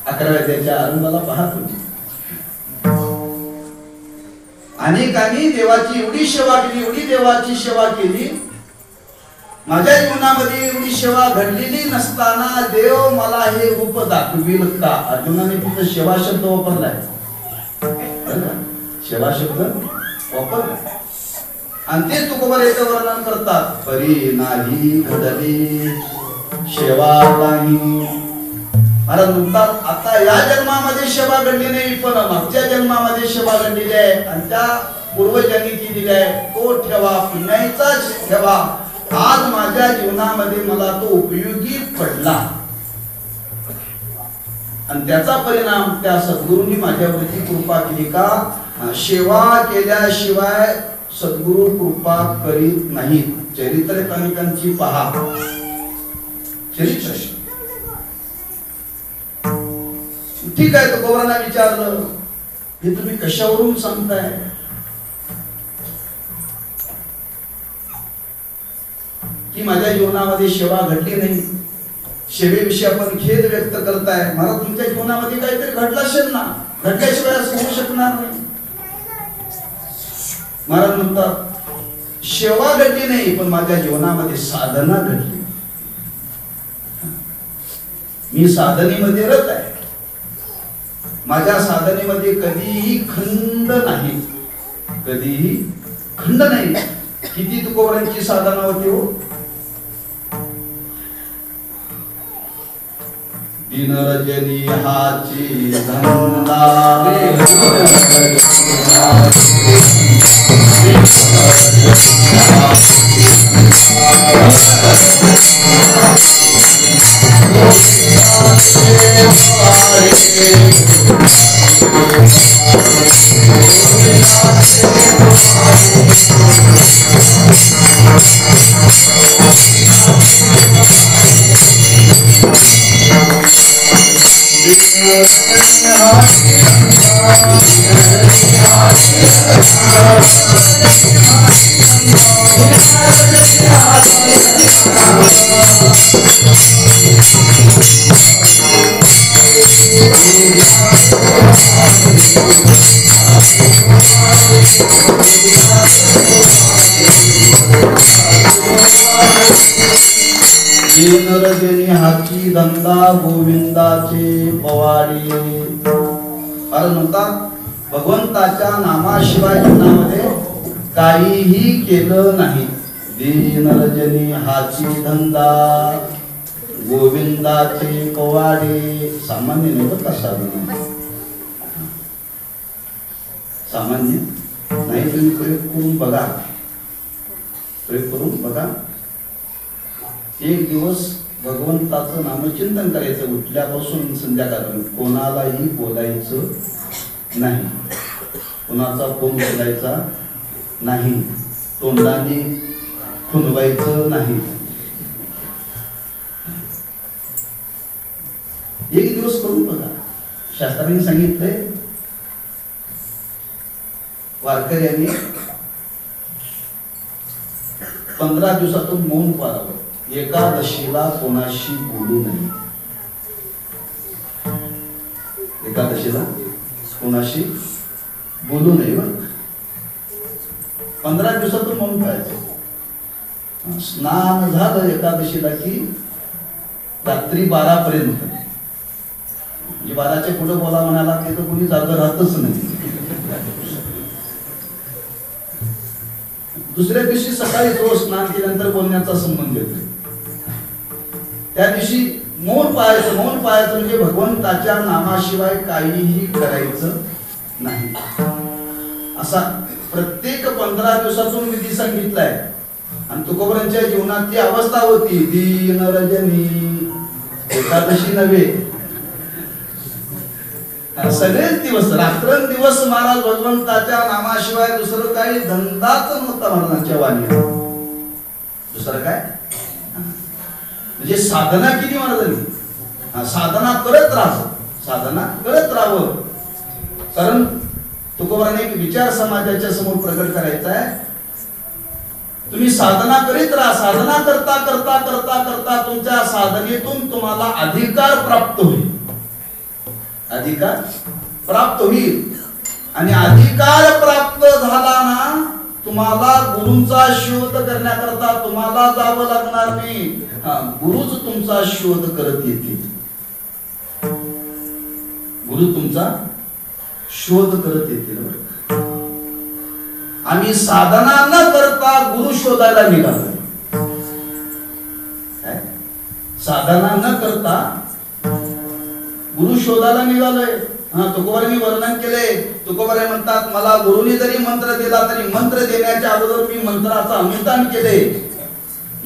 11व्या अध्यायाच्या आरंभाला पाहतो. अनेकांनी देवाची एवढी सेवा केली, एवढी देवाची सेवा केली, माझ्या जीवनामध्ये एवढी सेवा घडलेली नसताना देव मला हे रूप दाखवेल का? अर्जुनाने फक्त सेवा शब्द वापरलाय, सेवा शब्द वापरलाय. आणि ते तुकोबर येथे वर्णन करतात, परी नाही घडली सेवा नाही. महाराज म्हणतात आता या जन्मामध्ये सेवा घडली नाही, पण मागच्या जन्मामध्ये सेवा घडलेली आहे आणि त्या पूर्वजांनी केलेली आहे. तो ठेवा, पुण्याचाच ठेवा. आज माझ्या जीवनामध्ये मला तो उपयोगी पडला आणि त्याचा परिणाम त्या सद्गुरूंनी माझ्यावरती कृपा केली. का? सेवा केल्याशिवाय सद्गुरू कृपा करीत नाहीत. चरित्र कणिकांची पहा, चरित्र. ठीक आहे, तो गौरांना विचारलं, हे तुम्ही कशावरून सांगताय? की माझ्या जीवनामध्ये सेवा घडली नाही, सेवेविषयी आपण खेद व्यक्त करताय. मला तुमच्या जीवनामध्ये काहीतरी घडलं असेल ना, घडल्याशिवाय असं होऊ शकणार नाही. महाराज म्हणतात सेवा घडली नाही, पण माझ्या जीवनामध्ये साधना घडली. मी साधनेमध्ये रत आहे. माझ्या साधनेमध्ये कधीही खंड नाही, कधीही खंड नाही. किती तुकोबारांची साधना होती हो. दिनरजनी हाची धंदा, दिनरजनी हाची धंदा गोविंदाचे पवाडी. कारण म्हणतात भगवंताच्या नामाशिवाय जीवनामध्ये काहीही केलं नाही. दिनरजनी हाची धंदा गोविंदाचे पवाडे. सामान्य नाही बरं का साधन, सामान्य नाही. तुम्ही प्रयोग करून बघा, प्रयोग करून बघा. एक दिवस भगवंताचं नामचिंतन करायचं उठल्यापासून संध्याकाळपर्यंत. कोणालाही बोलायचं नाही, कोणाचा फोन बोलायचा नाही, तोंडाने खुणवायचं नाही. एक दिवस करून बघा. शास्त्रांनी सांगितलंय वारकऱ्यांनी 15 दिवसातून मौन पाळावं. एकादशीला कोणाशी बोलू नये. एकादशीला कोणाशी बोलू नये. 15 दिवसातून मौन पाळायचं. स्नान झालं एकादशीला की रात्री 12 पर्यंत. म्हणजे 12च्या पुढे बोला म्हणाला ते तर कोणी जागं राहतच नाही. दुसऱ्या दिवशी सकाळी रोज स्नान केल्यानंतर बोलण्याचा संबंध येतो. त्या दिवशी मौन पाळायचं. मौन पाळायचं म्हणजे भगवंताच्या नामाशिवाय काहीही करायचं नाही. असा प्रत्येक 15 दिवसातून विधी सांगितलाय. आणि तुकोबारांच्या जीवनात ती अवस्था होती. दीनरजनी एकादशी नव्हे, सगळेच दिवस रात्रंदिवस महाराज भगवंताच्या नामाशिवाय दुसरं काही धंदाच नव्हता महाराजांच्या वाणीला. दुसरं काय म्हणजे साधना केली महाराजांनी. साधना करत राहावं, साधना करत राहावं. कारण तुकोबारांनी एक विचार समाजाच्या समोर प्रकट करायचा आहे. तुम्ही साधना करीत राहा. साधना करता करता करता करता तुमच्या साधनेतून तुम्हाला अधिकार प्राप्त होईल. अधिकार प्राप्त होईल. आणि अधिकार प्राप्त झाला ना, तुम्हाला गुरूंचा शोध करण्याकरता तुम्हाला जावं लागणार नाही. गुरुच तुमचा शोध करत येतील. गुरु तुमचा शोध करत येतील. आम्ही साधना न करता गुरु शोधायला निघालो. साधना न करता गुरु शोधायला निघालोय. तुकोबारांनी वर्णन केले. तुकोबारे म्हणतात मला गुरुनी जरी मंत्र दिला तरी मंत्र देण्याच्या अगोदर मी मंत्राचं अनुष्ठान केले.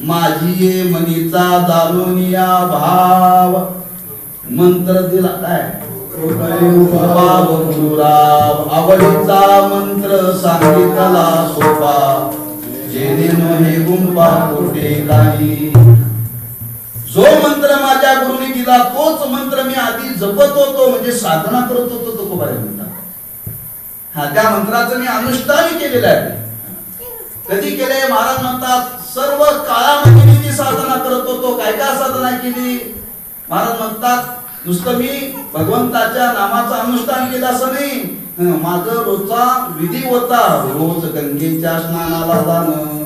माझी ये मनीचा जाणूनिया भाव मंत्र दिला काय गुरुराव आवडीचा मंत्र सांगितला सोपा जेणे हे गुंपा कोठे काही. जो मंत्र माझ्या गुरुनी दिला तोच मंत्र मी आधी जपत होतो म्हणजे साधना करत होतो तुकोबारे म्हणतात. त्या मंत्राचं मी अनुष्ठान केलेलं आहे. कधी केले महाराज म्हणतात सर्व काळामध्ये मी ती साधना करत होतो. काय काय साधना केली महाराज म्हणतात नुसतं मी भगवंताच्या नामाचं अनुष्ठान केलं असं नाही. माझं रोजचा विधी होता रोज गंगेच्या स्नानाला जाणं.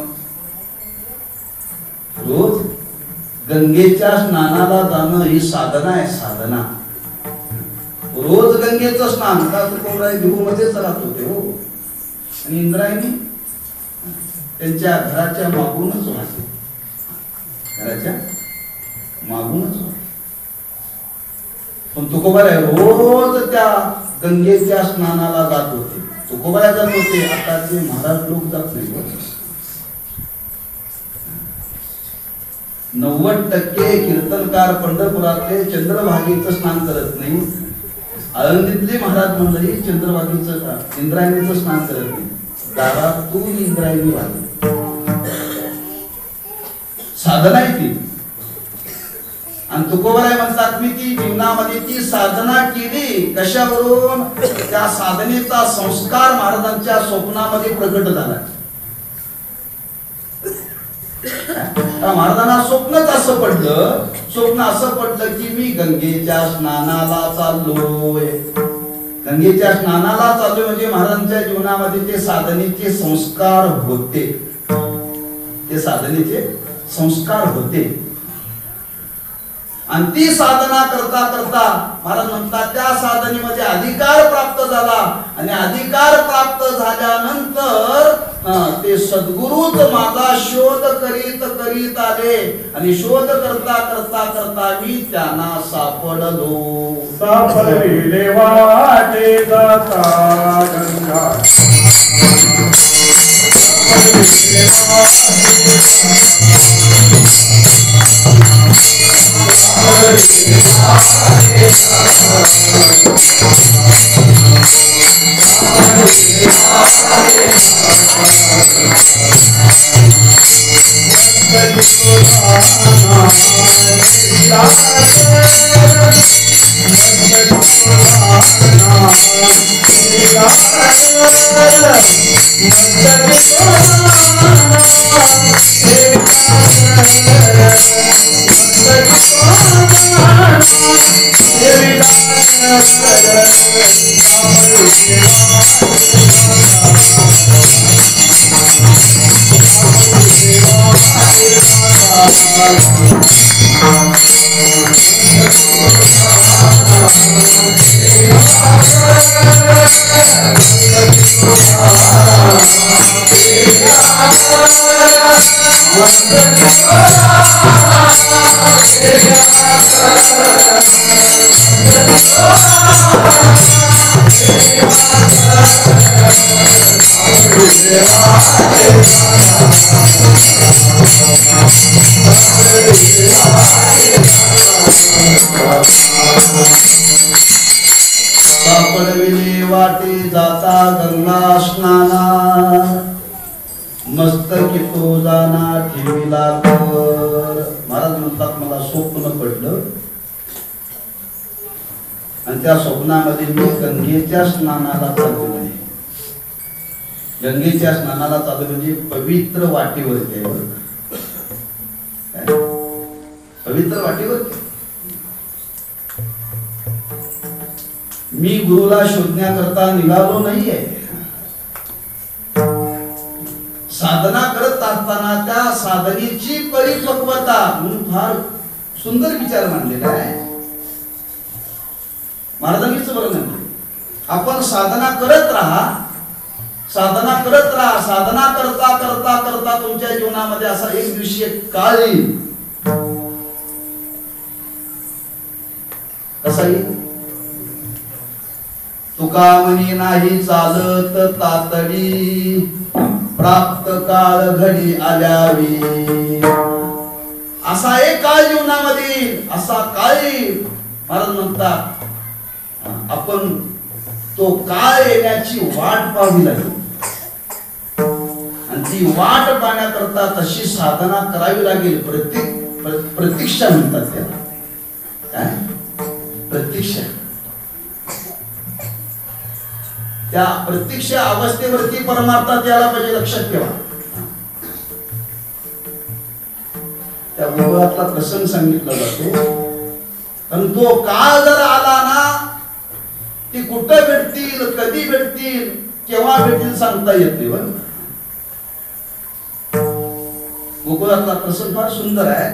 रोज गंगेच्या स्नानाला जाणं ही साधना आहे. साधना रोज गंगेचं स्नान का तुकोबराय देऊमध्येच राहत होते हो. आणि इंद्रायणी त्यांच्या घराच्या मागूनच वाहते. घराच्या मागूनच वाहते. पण तुकोबाराय रोज त्या गंगेच्या स्नानाला जात होते. तुकोबाराय जात होते. आताचे महाराज लोक जात नाही. 90% कीर्तनकार पंढरपुरातले चंद्रभागेचं स्नान करत नाही. आळंदीतले महाराज मंडळी चंद्रभागेचं इंद्रायणीचं स्नान करत नाही. दारातून इंद्रायणी वाहते. साधना आहे ती. आणि तुकोबाराय म्हणतात मी ती जीवनामध्ये ती साधना केली. कशावरून त्या साधनेचा संस्कार महाराजांच्या स्वप्नामध्ये प्रकट झाला. महाराजांना स्वप्नच असं पडलं. स्वप्न असं पडलं की मी गंगेच्या स्नानाला चाललोय. गंगेच्या स्नानाला चाललोय म्हणजे महाराजांच्या जीवनामध्ये ते साधनेचे संस्कार होते. ते साधनेचे संस्कार होते. आणि ती साधना करता करता महाराज म्हणतात त्या साधनेमध्ये अधिकार प्राप्त झाला. आणि अधिकार प्राप्त झाल्यानंतर ते सद्गुरूच माझा शोध करीत करीत आले. आणि शोध करता करता करता मी त्यांना सापडलो. सापडले वाटे जाता गंगा सापडविले वाटे जाता गंगा स्नाना मस्तकी तो जाना ठेविला कर. महाराज म्हणतात मला स्वप्न पडलं आणि त्या स्वप्नामध्ये मी गंगेच्या स्नानाला चाललो आहे. गंगेच्या स्नानाला चालू म्हणजे पवित्र वाटेवरती आहे. पवित्र वाटेवरती मी गुरुला शोधण्याकरता निघालो नाहीये. साधना करत असताना त्या साधनेची परिपक्वता म्हणून फार सुंदर विचार मांडलेला आहे महाराजांनीच वर्णन. आपण साधना करत राहा. साधना करत राहा. साधना करता करता करता तुमच्या जीवनामध्ये असा एक दिवशी एक काळ येईल. कसा येईल तुका म्हणी नाही चालत तातडी, प्राप्त काळ घडी आल्यावी. असा एक काळ जीवनामध्ये, असा काळी महाराज म्हणतात आपण तो काळ येण्याची वाट पाहावी लागेल. आणि ती वाट पाहण्याकरता तशी साधना करावी लागेल. प्रतीक्षा म्हणतात त्याला. काय प्रतीक्षा? त्या प्रतीक्षा अवस्थेवरती परमार्थात यायला पाहिजे, लक्षात ठेवा. त्या गोकुळातला प्रसंग सांगितला जातो. पण तो काळ जर आला ना, ती कुठं भेटतील, कधी भेटतील, केव्हा भेटतील सांगता येत नाही. बरं, गोकुळातला प्रसंग फार सुंदर आहे.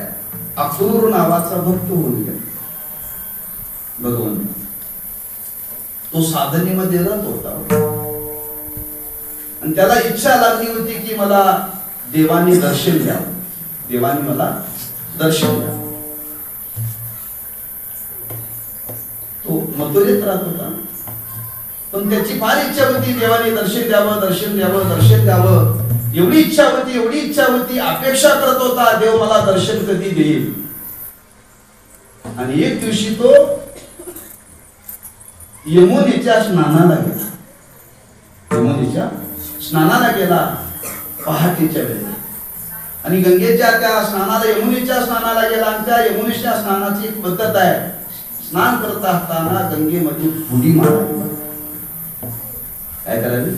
अक्रूर नावाचा भक्त होऊन गेला भगवंत. तो साधनेमध्ये रत होता आणि त्याला इच्छा लागली होती की मला देवाने दर्शन द्यावं, देवाने मला दर्शन द्यावं. तो मथुरेत राहत होता, पण त्याची फार इच्छा होती देवाने दर्शन द्यावं, दर्शन द्यावं, दर्शन द्यावं. एवढी इच्छा होती, एवढी इच्छा होती, अपेक्षा करत होता देव मला दर्शन कधी देईल. आणि एक दिवशी तो यमुनेच्या स्नानाला गेला. यमुनेच्या स्नानाला गेला पहाटेच्या वेळेला. आणि गंगेच्या त्या स्नानाला, यमुनेच्या स्नानाला गेला. आणि त्या यमुनेच्या स्नानाची एक पद्धत आहे. स्नान करत असताना गंगेमध्ये उडी मारावी. काय करावी?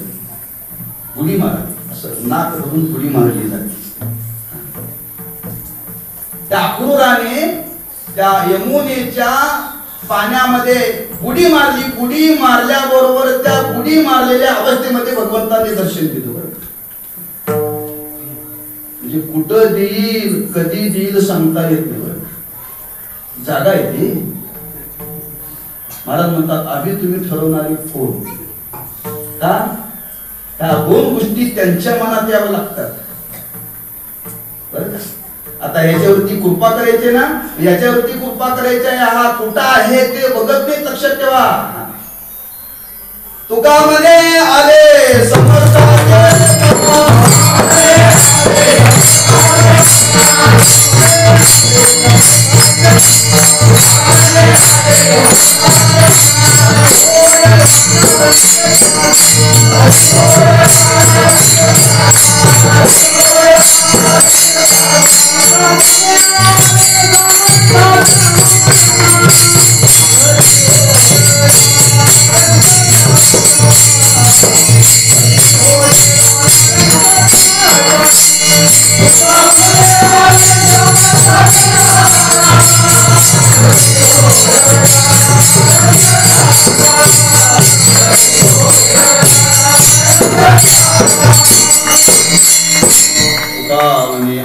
उडी मारावी. असं नाक धरून उडी मारली जाते. त्या अक्रूराने त्या यमुनेच्या पाण्यामध्ये उडी मारली. उडी मारल्याबरोबर त्या उडी मारलेल्या अवस्थेमध्ये भगवंताने दर्शन दिलं. म्हणजे कुठं देईल, कधी देईल सांगता येत नाही. जागा येते. महाराज म्हणतात आम्ही तुम्ही ठरवणारी कोण? का? त्या दोन गोष्टी त्यांच्या मनात याव्या लागतात. बरं का? आता ह्याच्यावरती कृपा करायची ना, याच्यावरती कृपा करायची आहे, हा कुठं आहे ते बघत नाही. लक्षात ठेवा. तुका म्हणे आले समर्थाचे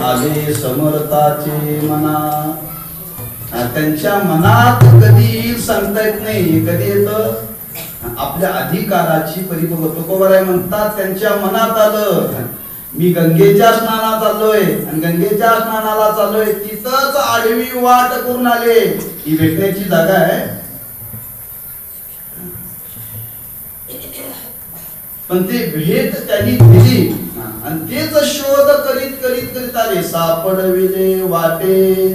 आले समर्थाचे मना. त्यांच्या मनात कधी सांगता येत नाही. कधी येत? आपल्या अधिकाराची परिपक्वता. तुकोबाराय म्हणतात त्यांच्या मनात आलं मी गंगेच्या स्नानाला चाललोय आणि गंगेच्या स्नानाला चाललोय, तिथंच आडवी वाट करून आले. ही भेटण्याची जागा आहे. पण ती भेट त्यांनी दिली आणि तेच शोध करीत करीत करीत आले. सापडविले वाटे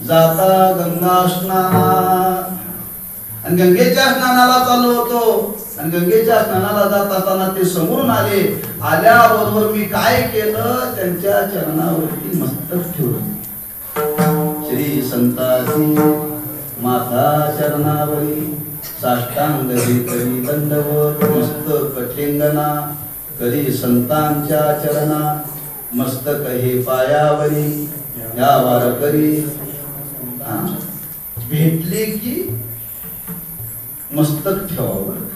जाता गंगा स्नाना. आणि गंगेच्या स्नानाला चाललो होतो आणि गंगेच्या स्नानाला जात असताना ते समोरून आले. आल्याबरोबर मी काय केलं? त्यांच्या चरणावरती मस्तक ठेवलं. श्री संताची माता चरणावरी साष्टांग करी दंडवत मस्तक ठेंगणा करी संतांच्या चरणा मस्तक हे पायावरी या वारकरी. भेटले की मस्तक ठेवावं.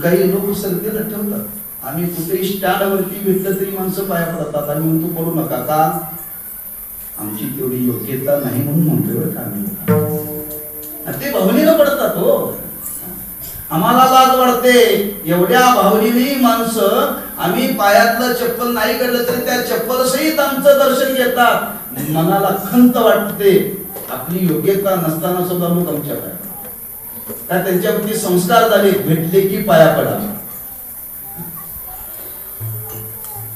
काही लोक सर्दीला ठेवतात. आम्ही कुठेही स्टँडवरती भेटलं तरी माणसं पाया पडतात. आम्ही म्हणतो पडू नका. का? आमची तेवढी योग्यता नाही म्हणून म्हणतोय बरं का आम्ही. ते भावनेनं पडतात हो. आम्हाला लाज वाटते. एवढ्या भावनेने माणसं आम्ही पायातलं चप्पल नाही काढलं तरी त्या चप्पल सहित आमचं दर्शन घेतात. मनाला खंत वाटते. आपली योग्यता नसताना सुद्धा लोक आमच्या पाया. का त्यांच्यावरती संस्कार झाले, भेटले की पाया पडा.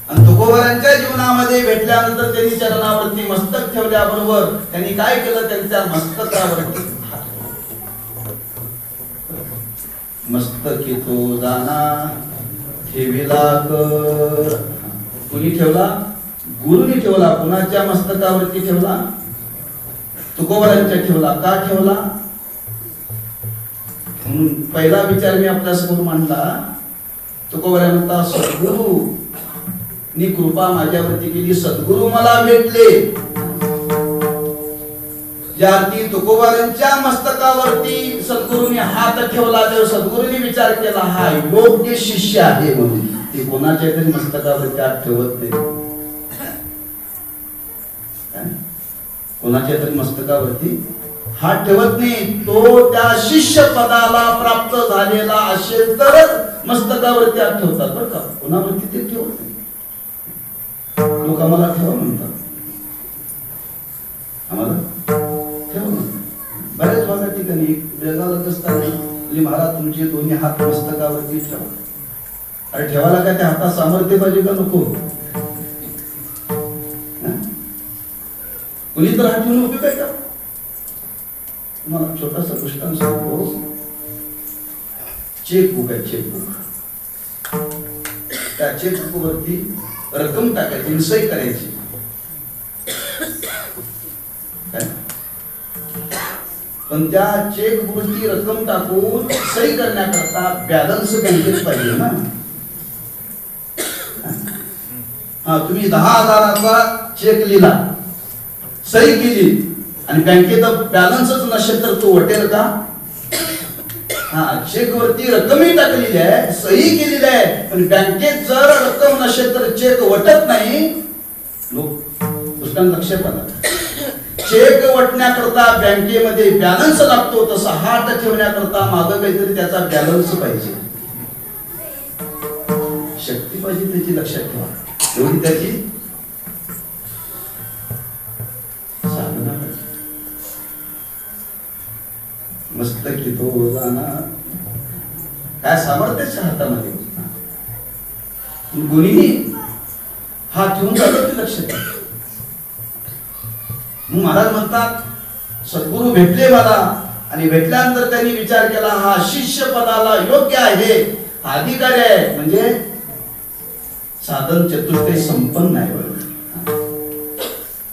आणि तुकोबारांच्या जीवनामध्ये भेटल्यानंतर त्यांनी चरणावरती मस्तक ठेवल्याबरोबर त्यांनी काय केलं, त्यांच्या मस्तकावरती मस्तकी तो जाना ठेविला कर. कुणी ठेवला? गुरुनी ठेवला. कुणाच्या मस्तकावरती ठेवला? तुकोबारांच्या ठेवला. का ठेवला? म्हणून पहिला विचार मी आपल्या समोर मांडला. तुकोबारा म्हणता सद्गुरू नी कृपा माझ्यावरती केली, सद्गुरू मला भेटले. ज्यार्थी तुकोबारांच्या मस्तकावरती सद्गुरूंनी हात ठेवला, तर सद्गुरूंनी विचार केला हा योग्य शिष्य आहे म्हणून. ते कोणाच्या तरी मस्तकावरती हात ठेवत नाही, कोणाच्या तरी मस्तकावरती हात ठेवत नाही. तो त्या शिष्य पदाला प्राप्त झालेला असेल तरच मस्तकावरती हात ठेवतात बरं का, कोणावरती ते ठेवत नाही. लोक आम्हाला ठेवा म्हणतात, आम्हाला ठेवा म्हणतात. बऱ्याच भागात ठिकाणी बेगावत असताना महाराज तुमचे दोन्ही हात मस्तकावरती ठेवा. अरे ठेवायला काय त्या हातात सामर्थ्य पाहिजे का नको? कुणी तर हात ठेवून उपयोग आहे का? तुम्हाला छोटासा दृष्टांत सांगतो. चेकबुक आहे, चेकबुक. त्या चेकबुक वरती रक्कम टाकायची, सही करायची. पण त्या चेकबुकवरती रक्कम टाकून सही करण्याकरता बॅलन्स बँकेत पाहिजे ना. हा तुम्ही 10,000चा चेक लिहिला, सही केली आणि बँकेत बॅलन्सच नसेल तर तो वटेल का? हा चेक वरती रक्कमही टाकलेली आहे, सही केलेली आहे, पण बँकेत जर रक्कम नसेल तर चेक वटत नाही. लोक दृष्टांत लक्षात आला. चेक वटण्याकरता बँकेमध्ये बॅलन्स लागतो, तसा हात ठेवण्याकरता मागं काहीतरी त्याचा बॅलन्स पाहिजे, शक्ती पाहिजे त्याची. लक्षात ठेवा, एवढी त्याची साधना पाहिजे. मस्तकी तो जाना, काय सामर्थ्याच्या हातामध्ये गुणीही हात ठेवून जातो ते. लक्षात ठेवा. महाराज म्हणतात सद्गुरू भेटले मला, आणि भेटल्यानंतर त्यांनी विचार केला हा शिष्य पदाला योग्य आहे, अधिकारी आहे, म्हणजे साधन चतुष्टय संपन्न आहे. बरोबर,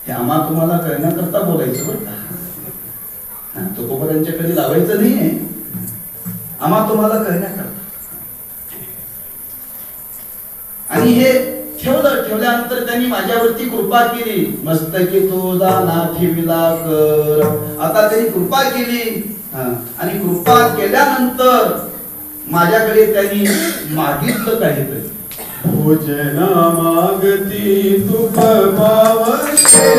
हे आम्हा तुम्हाला करण्याकरता बोलायचं बरं का, तुकोबारांच्याकडे लावायचं नाहीये, आम्हा तुम्हाला करण्याकरता. आणि हे ठेवल्यानंतर त्यांनी माझ्यावरती कृपा केली. मस्तकी तो जाना ठेविला कर. आता त्यांनी कृपा केली, आणि कृपा केल्यानंतर माझ्याकडे त्यांनी मागितलं काहीतरी. भोजन मागती तुक पावते,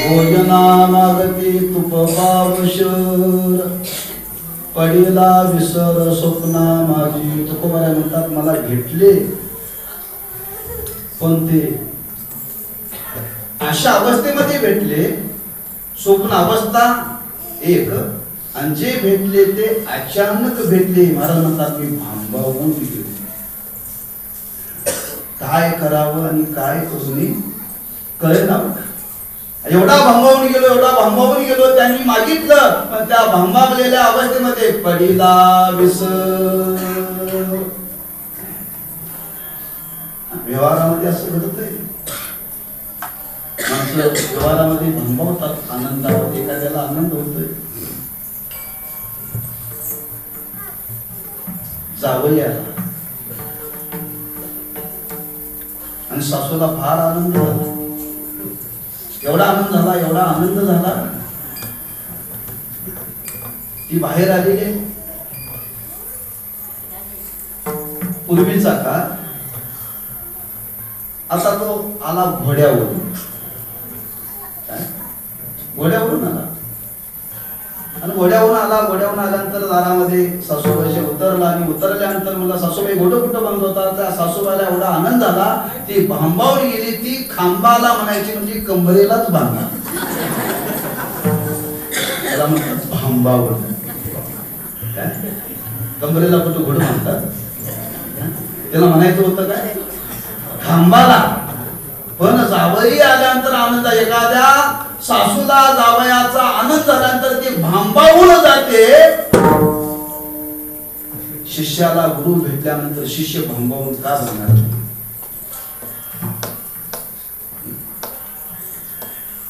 भोजना मागती तुप पावशर पडीला विसर स्वप्ना माझी. तुकोबारा म्हणतात मला भेटले पण ते अशा अवस्थेमध्ये भेटले. स्वप्न अवस्था एक आणि जे भेटले ते अचानक भेटले. महाराज म्हणतात मी भांबावून गेलो. काय करावं आणि काय करू कळेना. एवढा भांबावून गेलो, एवढा भांबावून गेलो. त्यांनी मागितलं पण त्या भांबावलेल्या अवस्थेमध्ये पडीला विसर. व्यवहारामध्ये असं घडत आहे. माणसं व्यवहारामध्ये भांबावतात. आनंदावर एखाद्याला आनंद होतोय. जावई आला आणि सासूला फार आनंद झाला. एवढा आनंद झाला, एवढा आनंद झाला. ती बाहेर आलेली. पूर्वीचा काळ. आता तो आला घोड्यावरून. घोड्यावरून आला आणि घोड्यावरून आल्यानंतर दारामध्ये सासूबाईशी उतरला आणि उतरल्यानंतर मला सासूबाई घोडं कुठं बंद होता. त्या सासूबाईला एवढा आनंद झाला. ती भांबावून गेली. ती खांबाला म्हणायची म्हणजे कंबरेलाच बांधला. त्याला म्हणतात भांबावून. कंबरेला कुठं घोडं म्हणतात. त्याला म्हणायचं होतं काय खांबाला. पण जावई आल्यानंतर आनंद. एखाद्या सासूला जावयाचा आनंद झाल्यानंतर ती भांबावून जाते. शिष्याला गुरु भेटल्यानंतर शिष्य भांबावून का जाणार.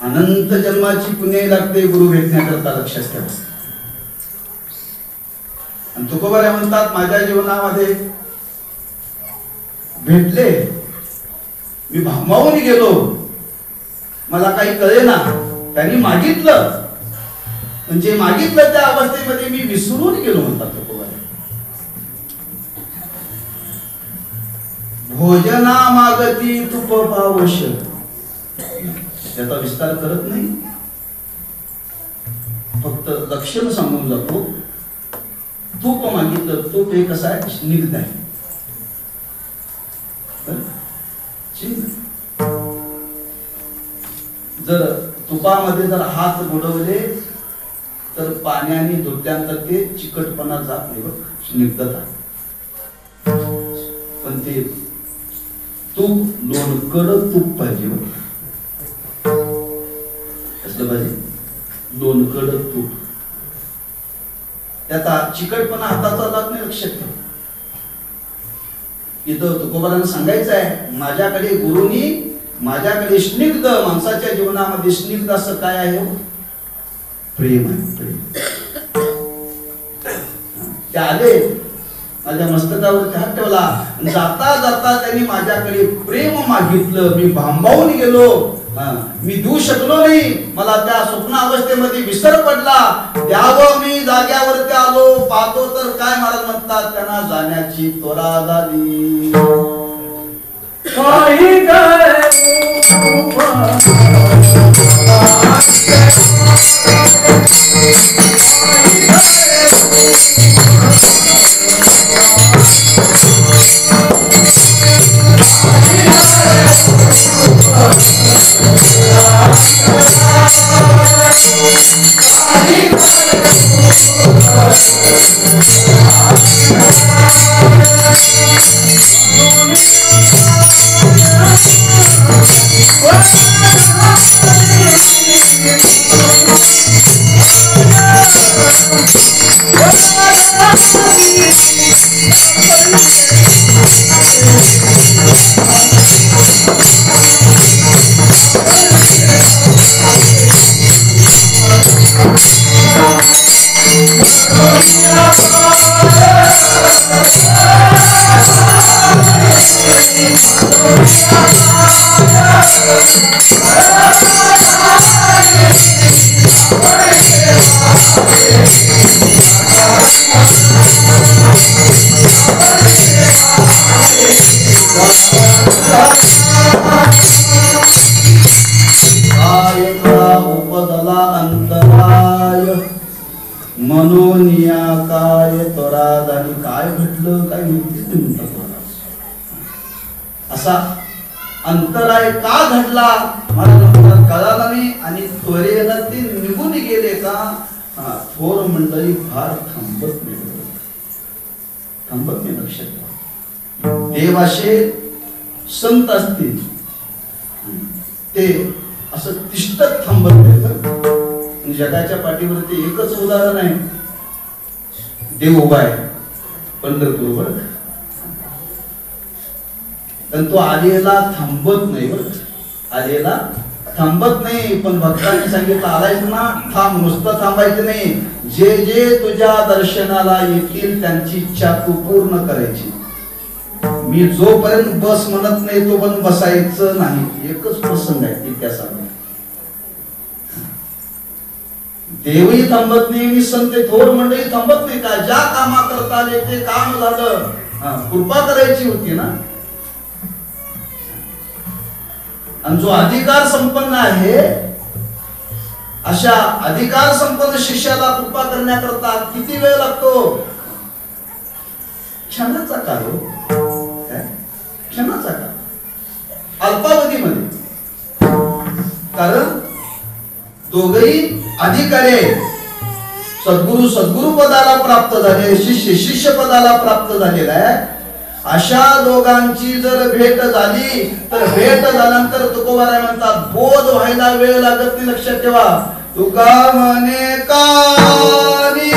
अनंत जन्माची पुण्य लागते गुरु भेटण्याकरता. लक्षात ठेवा. आणि तुकोबारा म्हणतात माझ्या जीवनामध्ये भेटले. मी भांबावून गेलो. मला काही कळेना. त्यांनी मागितलं म्हणजे मागितलं त्या अवस्थेमध्ये मी विसरून गेलो म्हणतात तुकोबारा. भोजना मागती तुप पावश. त्याचा विस्तार करत नाही. फक्त लक्षण सांगून जातो. तूप मागितलं. तूप हे कसं आहे स्निग्ध आहे. जर तुपामध्ये जर हात बुडवले तर पाण्याने धुतल्यानंतर ते चिकटपणा जात नाही. बघ स्निग्धता. पण ते तूप लोणकड तूप पाहिजे. कसलं पाहिजे लोणकड तूप. त्याचा चिकटपणा हाताचा जात नाही. लक्षात ठेव. इथं तुकोबारांना सांगायचं आहे माझ्याकडे गुरुनी माझ्याकडे स्निग्ध. माणसाच्या जीवनामध्ये स्निग्ध असं काय आहे प्रेम आहे. प्रेम. ते आले माझ्या मस्तकावर हात ठेवला. जाता जाता त्यांनी माझ्याकडे प्रेम मागितलं. मी भांबावून गेलो. मी देऊ शकलो नाही. मला त्या स्वप्न अवस्थेमध्ये विसर पडला. त्यावर मी जाग्यावरती आलो. पाहतो तर काय महाराज म्हणतात त्यांना जाण्याची त्वरा झाली. काही काय What? काय घडलं काय माहितीच नाही म्हणतात महाराज. असा अंतराय का घडला मला कळाला नाही आणि त्वरेनं ते निघून गेले का. थोर मंडळी फार थांबत नाही लक्षात ठेवा. देवाशे संत असतील ते असं तिष्ठत थांबत नाही. जगाच्या पाठीवरती एकच उदाहरण आहे, देव उभा आहे पंढरपूरवर, पण तो आलेला थांबत नाही आलेला थांबत नाही. पण भक्तांनी सांगितलं आलायच ना थांब, नुसतं थांबायचं नाही. जे जे तुझ्या दर्शनाला येतील त्यांची इच्छा तू पूर्ण करायची. मी जोपर्यंत बस म्हणत नाही तोपर्यंत बसायचं नाही. एकच प्रसंग आहे इतिहासामध्ये. देवही थांबत नाही आणि संत थोर मंडळी थांबत नाही का. ज्या कामा करता आले ते काम झालं, कृपा करायची होती ना. आणि जो अधिकार संपन्न आहे अशा अधिकार संपन्न शिष्याला कृपा करण्याकरता किती वेळ लागतो. क्षणाचा काळ, क्षणाचा काळ, अल्पावधीमध्ये. कारण दोघही अधिकारी सद्गुरु पदाला प्राप्त झाले, शिष्य पदाला प्राप्त झालेला आहे. अशा दोघांची जर भेट झाली तर भेट झाल्यानंतर तुकोबाराय म्हणतात बोध व्हायला वेळ लागत नाही. लक्षात ठेवा. तुका म्हणे कानी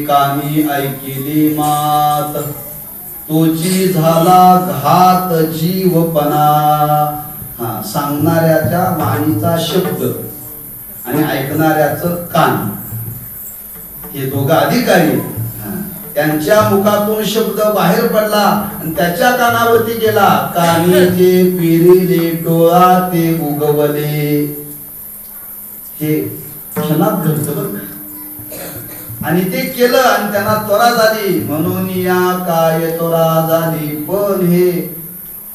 कानी ऐकिली मात तोची झाला घात जीवपणा. सांगणाऱ्याच्या वाणीचा शब्द आणि ऐकणाऱ्याचं कान हे दोघं अधिकारी. त्यांच्या मुखातून शब्द बाहेर पडला आणि त्याच्या कानावरती गेला. कानी जे पिरिले डोळा ते उगवले. हे क्षणात घडतं आणि ते केलं आणि त्यांना त्वरा झाली. म्हणून या काय त्वरा झाली. पण हे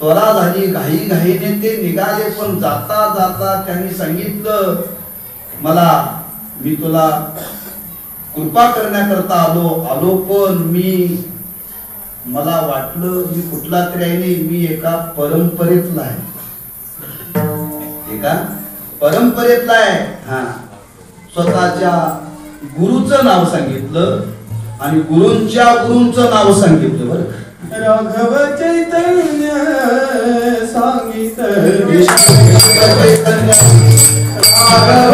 त्वरा झाली, घाई घाईने ते निघाले. पण जाता जाता त्यांनी सांगितलं मी तुला कृपा करण्याकरता आलो पण मला वाटलं मी कुठला तरी आहे नाही, मी एका परंपरेतला आहे. एका परंपरेतला आहे. स्वतःच्या गुरुचं नाव सांगितलं आणि गुरूंच्या गुरूंचं नाव सांगितलं. बरं राघव चैतन्य सांगितलं. राघव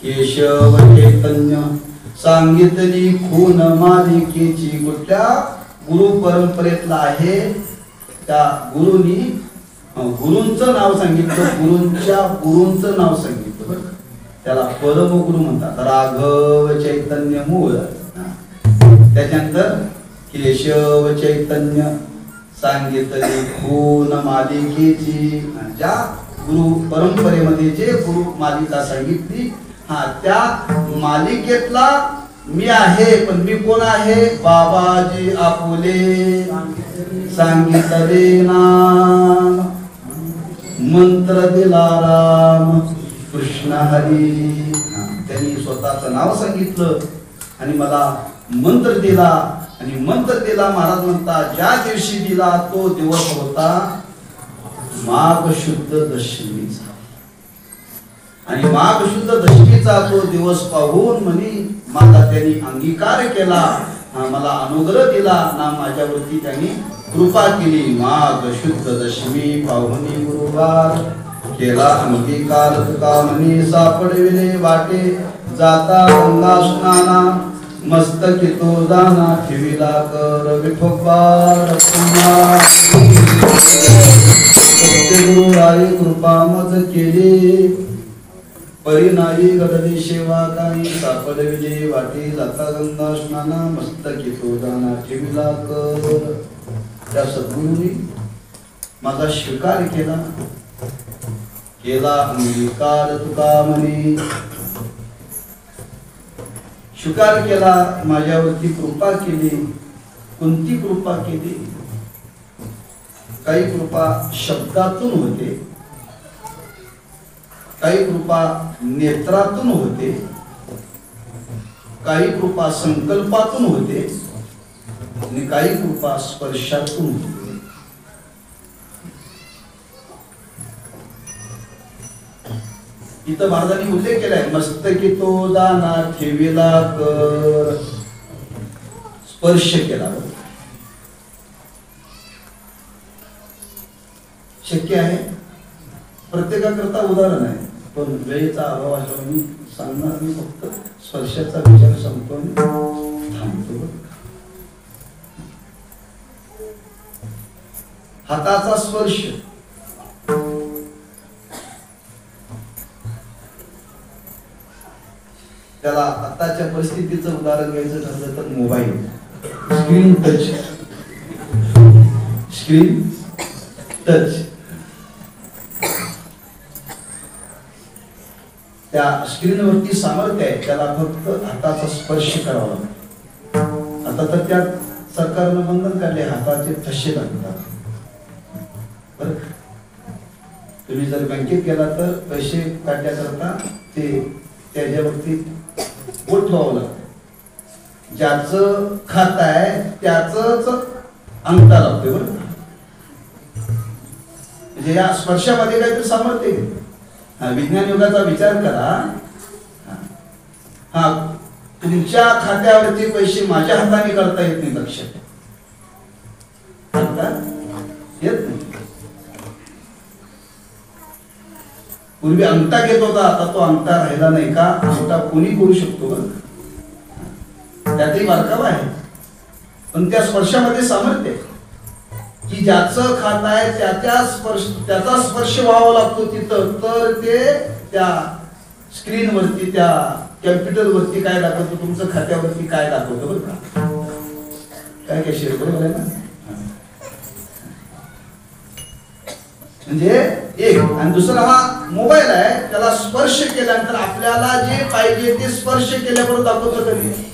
केशव चैतन्य सांगितली खून मालिकेची. कुठल्या गुरु परंपरेतला आहे त्या गुरुनी गुरूंचं नाव सांगितलं, गुरूंचं नाव सांगितलं बरं. त्याला परमगुरु म्हणतात. राघव चैतन्य मूळ, त्याच्यानंतर केशव चैतन्य सांगितली खून मालिकेची. ज्या गुरु परंपरेमध्ये जे गुरु मालिका सांगितली, त्या मालिकेतला मी आहे. पण मी कोण आहे? बाबाजी आपुले सांगितले नाम, मंत्र दिला राम कृष्ण हरी. त्यांनी स्वतःचं नाव सांगितलं आणि मला मंत्र दिला. आणि मंत्र दिला महाराज म्हणतात ज्या दिवशी दिला तो दिवस होता माघ शुद्ध दशमीचा. आणि माघ शुद्ध दशमीचा तो दिवस पाहून म्हणे माझा त्यांनी अंगीकार केला, मला अनुग्रह दिला ना, माझ्यावरती त्यांनी कृपा केली. माघ शुद्ध दशमी पाहुनी गुरुवार केला अंगीकार. तुका म्हणे सापडविले वाटे जाता गंगा स्नाना, मस्तकी तो दाना ठेविला कर विठोबा रत्ना. गुरु राय कृपा मज केली, परिणाई घडली सेवा काही. सापडविले वाटे जाता गंगा स्नाना, मस्तकी तो दाना ठेविला कर. त्या सद्गुरूंनी माझा स्वीकार केला, केला अंगीकार. तुका म्हणे स्वीकार केला, माझ्यावरती कृपा केली. कोणती कृपा केली? काही कृपा शब्दातून होते, काही कृपा नेत्रातून होते, काही कृपा संकल्पातून होते आणि काही कृपा स्पर्शातून होते. इथं महाराजांनी उल्लेख केलाय मस्तकी तो दाना ठेविला कर. स्पर्श केला. शक्य आहे? प्रत्येकाकरता उदाहरण आहे, पण वेळेचा अभाव असल्याने मी सांगणार. मी फक्त स्पर्शाचा विचार सांगतो आणि थांबतो. हाताचा स्पर्श. त्याला आताच्या परिस्थितीचं उदाहरण घ्यायचं ठरलं तर mobile. Screen touch, screen touch. त्या स्क्रीनवरती सामर्थ्य आहे, त्याला फक्त हाताचा स्पर्श करावा लागतो. आता तर त्या सरकारनं बंधन काढले, हाताचे ठसे लागतात. बरं, तुम्ही जर बँकेत गेला तर पैसे काढण्याकरता ते त्याच्यावरती बोट ठेवावं लागतं. ज्याचं खात आहे त्याच अंगठा लागतोय. बरं, म्हणजे या स्पर्शामध्ये काहीतरी सामर्थ्य आहे. विज्ञान युगाचा विचार करा. तुमच्या खात्यावरती पैसे माझ्या हाताने करता येत नाही. लक्षात येत नाही. पूर्वी अंगठा घेत होता, आता तो अंगठा राहिला नाही. का? अंगठा कोणी करू शकतो. बरं, त्यातही बारकावा आहे, पण त्या स्पर्शामध्ये सामर्थ्य आहे की ज्याचं खात आहे त्याचा स्पर्श व्हावा लागतो तिथं, तर ते त्या स्क्रीनवरती त्या कॅम्प्युटरवरती काय दाखवतो, तुमचं खात्यावरती काय दाखवतं. बरं का? काय काय शेअर बरोबर आहे ना. म्हणजे एक. आणि दुसरा हा मोबाईल आहे, त्याला स्पर्श केल्यानंतर आपल्याला जे पाहिजे ते स्पर्श केल्याबरोबर दाखवतं. कधी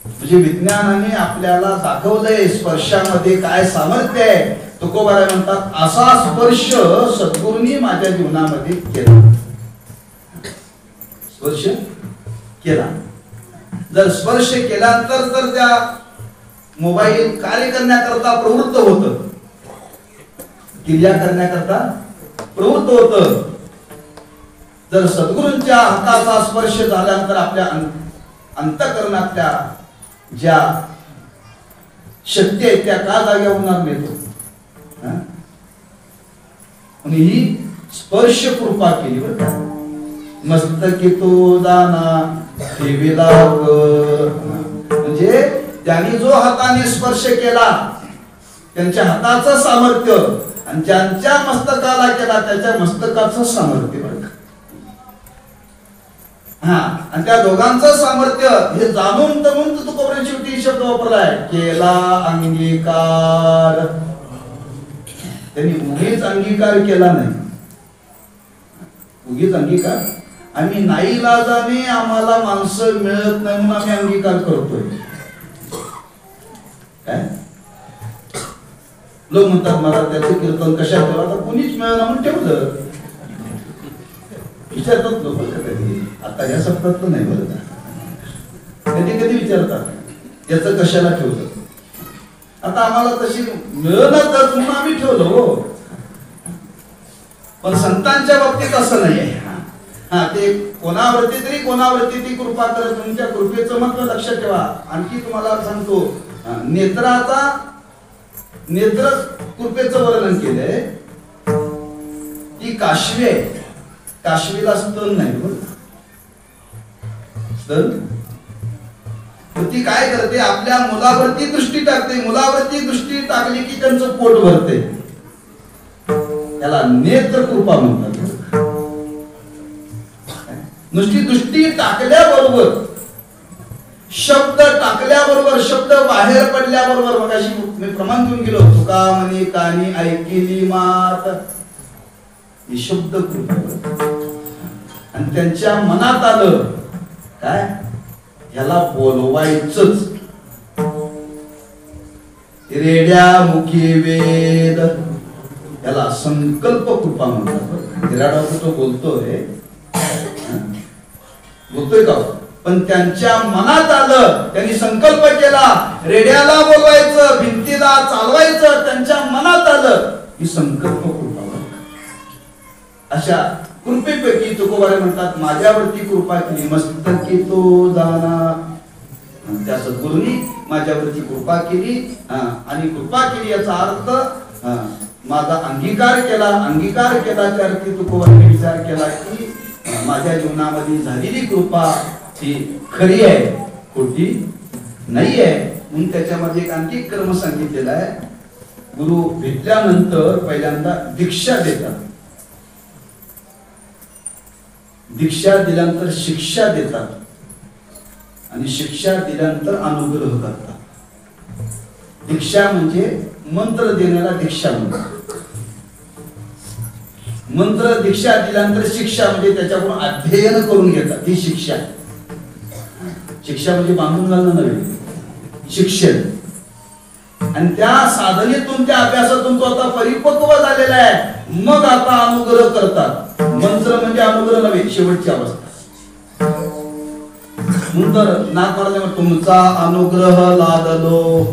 म्हणजे विज्ञानाने आपल्याला दाखवलंय स्पर्शामध्ये काय सामर्थ्य आहे. तुकोबाराय म्हणतात असा स्पर्श सद्गुरूंनी माझ्या जीवनामध्ये केला. स्पर्श केला. जर स्पर्श केल्यानंतर तर त्या मोबाईल कार्य करण्याकरता प्रवृत्त होतं, क्रिया करण्याकरता प्रवृत्त होतं. जर सद्गुरूंच्या हाताचा स्पर्श झाल्यानंतर आपल्या अंतःकरणातल्या ज्या शक्ती आहेत त्या का जाग्या होणार नाहीत. आणि ही स्पर्श कृपा केली. बरं का? मस्तकी तो दाना ठेविला वर. म्हणजे त्यांनी जो हाताने स्पर्श केला त्यांच्या हाताचं सामर्थ्य आणि ज्यांच्या मस्तकाला केला त्याच्या मस्तकाचं सामर्थ्य बरं. हा, आणि त्या दोघांचं सामर्थ्य हे जाणून तमून तुकोबाने शेवटी शब्द वापरलाय, केला अंगीकार. त्यांनी उगीच अंगीकार केला नाही, उगीच अंगीकार आम्ही नाईलाजाने आम्हाला माणसं मिळत नाही म्हणून आम्ही अंगीकार करतोय. काय लोक म्हणतात मला त्याचं कीर्तन कशात ठेवा, आता कुणीच मिळणार म्हणून ठेवलं. विचारतात लोक कधी, आता या सप्ताहात नाही बरं का, कधी कधी विचारतात याचं कशाला ठेवलं. आता आम्हाला तशी मिळणारच म्हणून आम्ही ठेवलं हो. पण संतांच्या बाबतीत असं नाही आहे. हा, ते कोणावरती ती कृपा करत, तुमच्या कृपेचं महत्व लक्षात ठेवा. आणखी तुम्हाला सांगतो, नेत्र कृपेचं वर्णन केलंय. ती काशवी आहे, काशवीला स्तन नाही बरं. स्तन ती काय करते, आपल्या मुलावरती दृष्टी टाकते. मुलावरती दृष्टी टाकली की त्यांचं पोट भरते. त्याला नेत्र कृपा म्हणतात. नुसती दृष्टी टाकल्याबरोबर, शब्द टाकल्याबरोबर, शब्द बाहेर पडल्याबरोबर, मग अशी मी प्रमाण घेऊन गेलो, तुका म्हणे कानी ऐकिली मात, ही शब्द कृपा. आणि त्यांच्या मनात आलं काय, ह्याला बोलवायचंच. रेड्या मुखी वेद, याला संकल्प कृपा म्हणतात. हिराडा तो बोलतोय का, पण त्यांच्या मनात आलं, त्यांनी संकल्प केला, रेड्याला बोलवायचं, भिंतीला चालवायचं, त्यांच्या मनात आलं, ही संकल्प कृपा. अशा कृपेपैकी तुकोबारे म्हणतात, माझ्यावरती कृपा केली, मस्तकी तो दाना. त्या सद्गुरूंनी माझ्यावरती कृपा केली, आणि कृपा केली याचा अर्थ माझा अंगीकार केला. अंगीकार केला त्या अर्थी तुकोबाने विचार केला की माझ्या जीवनामध्ये झालेली कृपा ही खरी आहे, खोटी नाही आहे. म्हणून त्याच्यामध्ये एक आणखी क्रम सांगितलेला आहे. गुरु भेटल्यानंतर पहिल्यांदा दीक्षा देतात, दीक्षा दिल्यानंतर शिक्षा देतात, आणि शिक्षा दिल्यानंतर अनुग्रह करतात. दीक्षा म्हणजे मंत्र देण्याला दीक्षा म्हणतात. मंत्र दीक्षा दिल्यानंतर शिक्षा म्हणजे त्याच्याकडून अध्ययन करून घेतात, ही शिक्षा. शिक्षा म्हणजे बांधून घालणं नव्हे, शिक्षण. आणि त्या साधनेतून, त्या अभ्यासातून तो आता परिपक्व झालेला आहे, मग आता अनुग्रह करतात. मंत्र म्हणजे अनुग्रह नव्हे, शेवटची अवस्था. नंतर नाथ महाराज तुमचा अनुग्रह लादलो,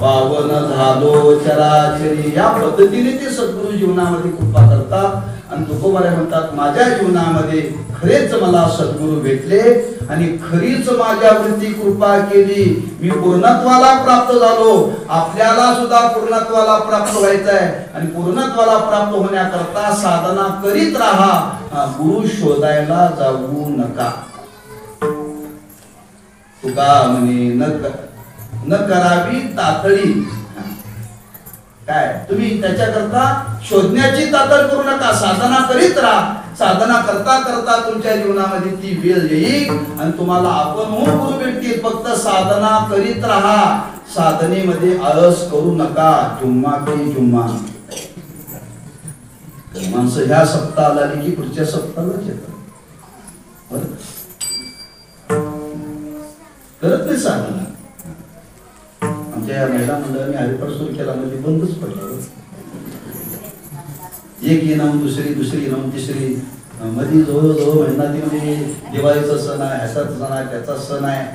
पावन झालो चराचरी, या पद्धतीने ते सद्गुरु जीवनामध्ये कृपा करतात. आणि तुकोबारे म्हणतात, माझ्या जीवनामध्ये खरेच मला सद्गुरु भेटले आणि खरीच माझ्यावरती कृपा केली, मी पूर्णत्वाला प्राप्त झालो. आपल्याला सुद्धा पूर्णत्वाला प्राप्त व्हायचं आहे, आणि पूर्णत्वाला प्राप्त होण्याकरता साधना करीत राहा, गुरु शोधायला जाऊ नका. तुका म्हणे न करावी तातडी. काय तुम्ही त्याच्याकरता शोधण्याची तातड करू नका, साधना करीत राहा. साधना करता करता तुमच्या जीवनामध्ये ती वेळ येईल आणि तुम्हाला आपणहून गुरु भेटतील. फक्त साधना करीत राहा, साधनेमध्ये आळस करू नका. जुम्मा की जुम्मा. माणसं ह्या सप्ताहाला आली की पुढच्या सप्ताहालाच येतात, करत नाही साधना. आमच्या या महिला मंडळाने हरिपाठ सुरू केला म्हणजे बंदच पडलं. एक येणं दुसरी, दुसरी येणं तिसरी, मध्ये जवळजवळ महिन्यामध्ये दिवाळीचा सण आहे, ह्याचा सण आहे, त्याचा सण आहे.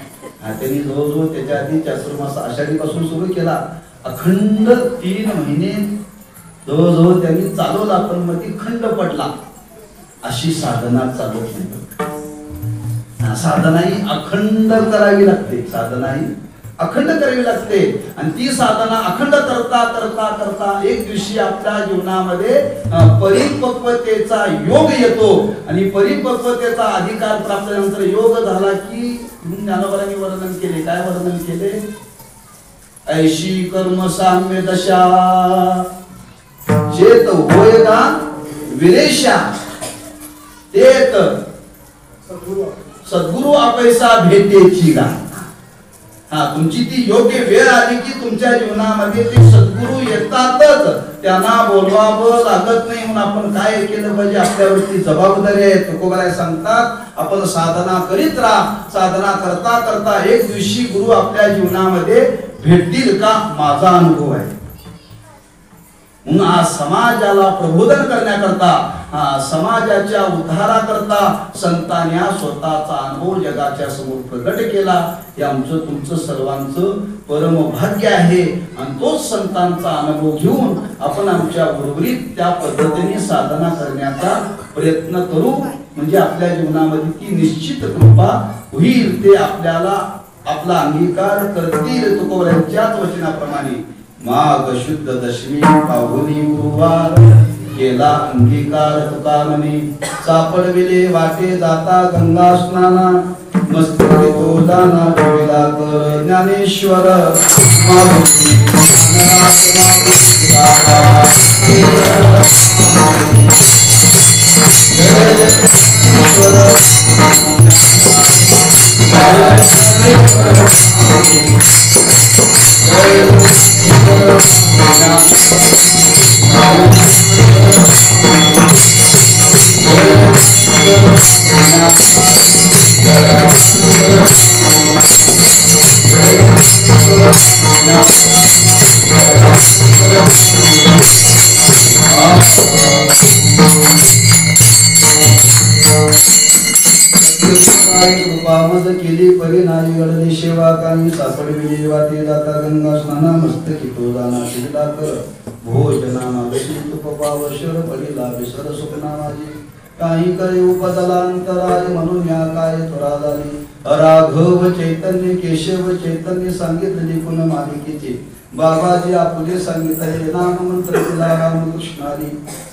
त्यांनी जवळजवळ त्याच्या आधी चातुर्मास आषाढीपासून सुरू केला. अखंड 3 महिने जवळजवळ त्यांनी चालवला, पण मध्ये खंड पडला. अशी साधना चालवत नाही. साधना ही अखंड करावी लागते. साधना ही अखंड करावी लागते आणि ती साधना अखंड करता करता करता एक दिवशी आपल्या जीवनामध्ये परिपक्वतेचा योग येतो आणि परिपक्वतेचा अधिकार प्राप्त झाल्यानंतर योग झाला की ज्ञानोबांनी वर्णन केले. काय वर्णन केले? ऐशी कर्म साम्य दशा चेत होय ना विरेशा तेत सद्गुरु अपैसा भेटेची गा. तुमची ती योग्य वेळ आली की तुमच्या जीवनामध्ये ते सद्गुरु येतातच. त्यांना बोलवावं लागत नाही म्हणून आपण काय केलं पाहिजे? आपल्यावरती जबाबदारी आहे. तुकोबाराय सांगतात आपण साधना करीत राहा. साधना करता करता एक दिवशी गुरु आपल्या जीवनामध्ये भेटतील का? माझा अनुभव आहे. म्हणून आज समाजाला प्रबोधन करण्याकरता समाजाच्या उद्धाराकरता संतांनी स्वतःचा अनुभव जगाच्या समोर प्रकट केला. हे आमचं तुमचं सर्वांचं परम भाग्य आहे आणि तोच संतांचा अनुभव घेऊन आपण आमच्या उर्वरित त्या पद्धतीने साधना करण्याचा प्रयत्न करू. म्हणजे आपल्या जीवनामध्ये ती निश्चित कृपा होईल. ते आपल्याला आपला अंगीकार करतील. तुकोबारायांच्याच वचनाप्रमाणे माघ शुद्ध दशमी पाहुनी गुरुवार केला अंगीकार तुका म्हणे. सापडविले वाटे जाता गंगा स्नाना मस्तके तो दाना ठेविला कर ज्ञानेश्वर कृपामद केली परिणामी घडली सेवा कामी सापडविली वाटे जाता गंगा स्नाना मस्तकी तो दाना शिला कर भोजना मागशी तुप पावशर पडिला विसर सुखना माझी काही करे उपदलांतराय म्हणून या काय थोडा झाली. राघव चैतन्य केशव चैतन्य सांगितले पुन्हा मालिकेचे बाबाजी आपले सांगितले नाम मंत्र दिला रामकृष्णारी.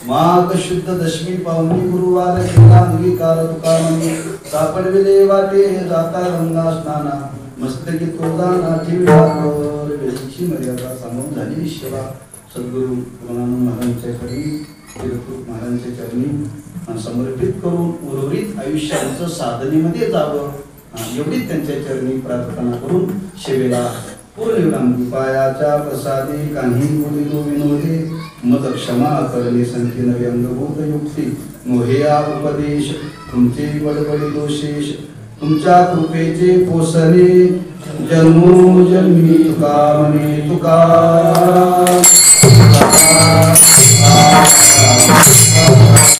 माघ शुद्ध दशमी पावनी गुरुवार केला अंगीकार तुका म्हणे. सापडविले वाटे जाता गंगा स्नाना मस्तकी तो दाना ठेविला कर. वेळीची मर्यादा सांगून झालेली सेवा सद्गुरु गुरुनानक महाराजांच्या चरणी तीर्थरूप महाराजांच्या चरणी समर्पित करून उर्वरित आयुष्याचं साधनेमध्ये जावं एवढीच त्यांच्या चरणी प्रार्थना करून सेवेला पूर्ण पायाच्या प्रसादी काही बोलिलो विनोदे मत क्षमा करणे संख्येन व्यंगभूत युक्ती मोहया उपदेश तुमचे बडबडी दोषेश तुमच्या कृपेचे पोसणे जन्मोजन्मी तुका म्हणे तुका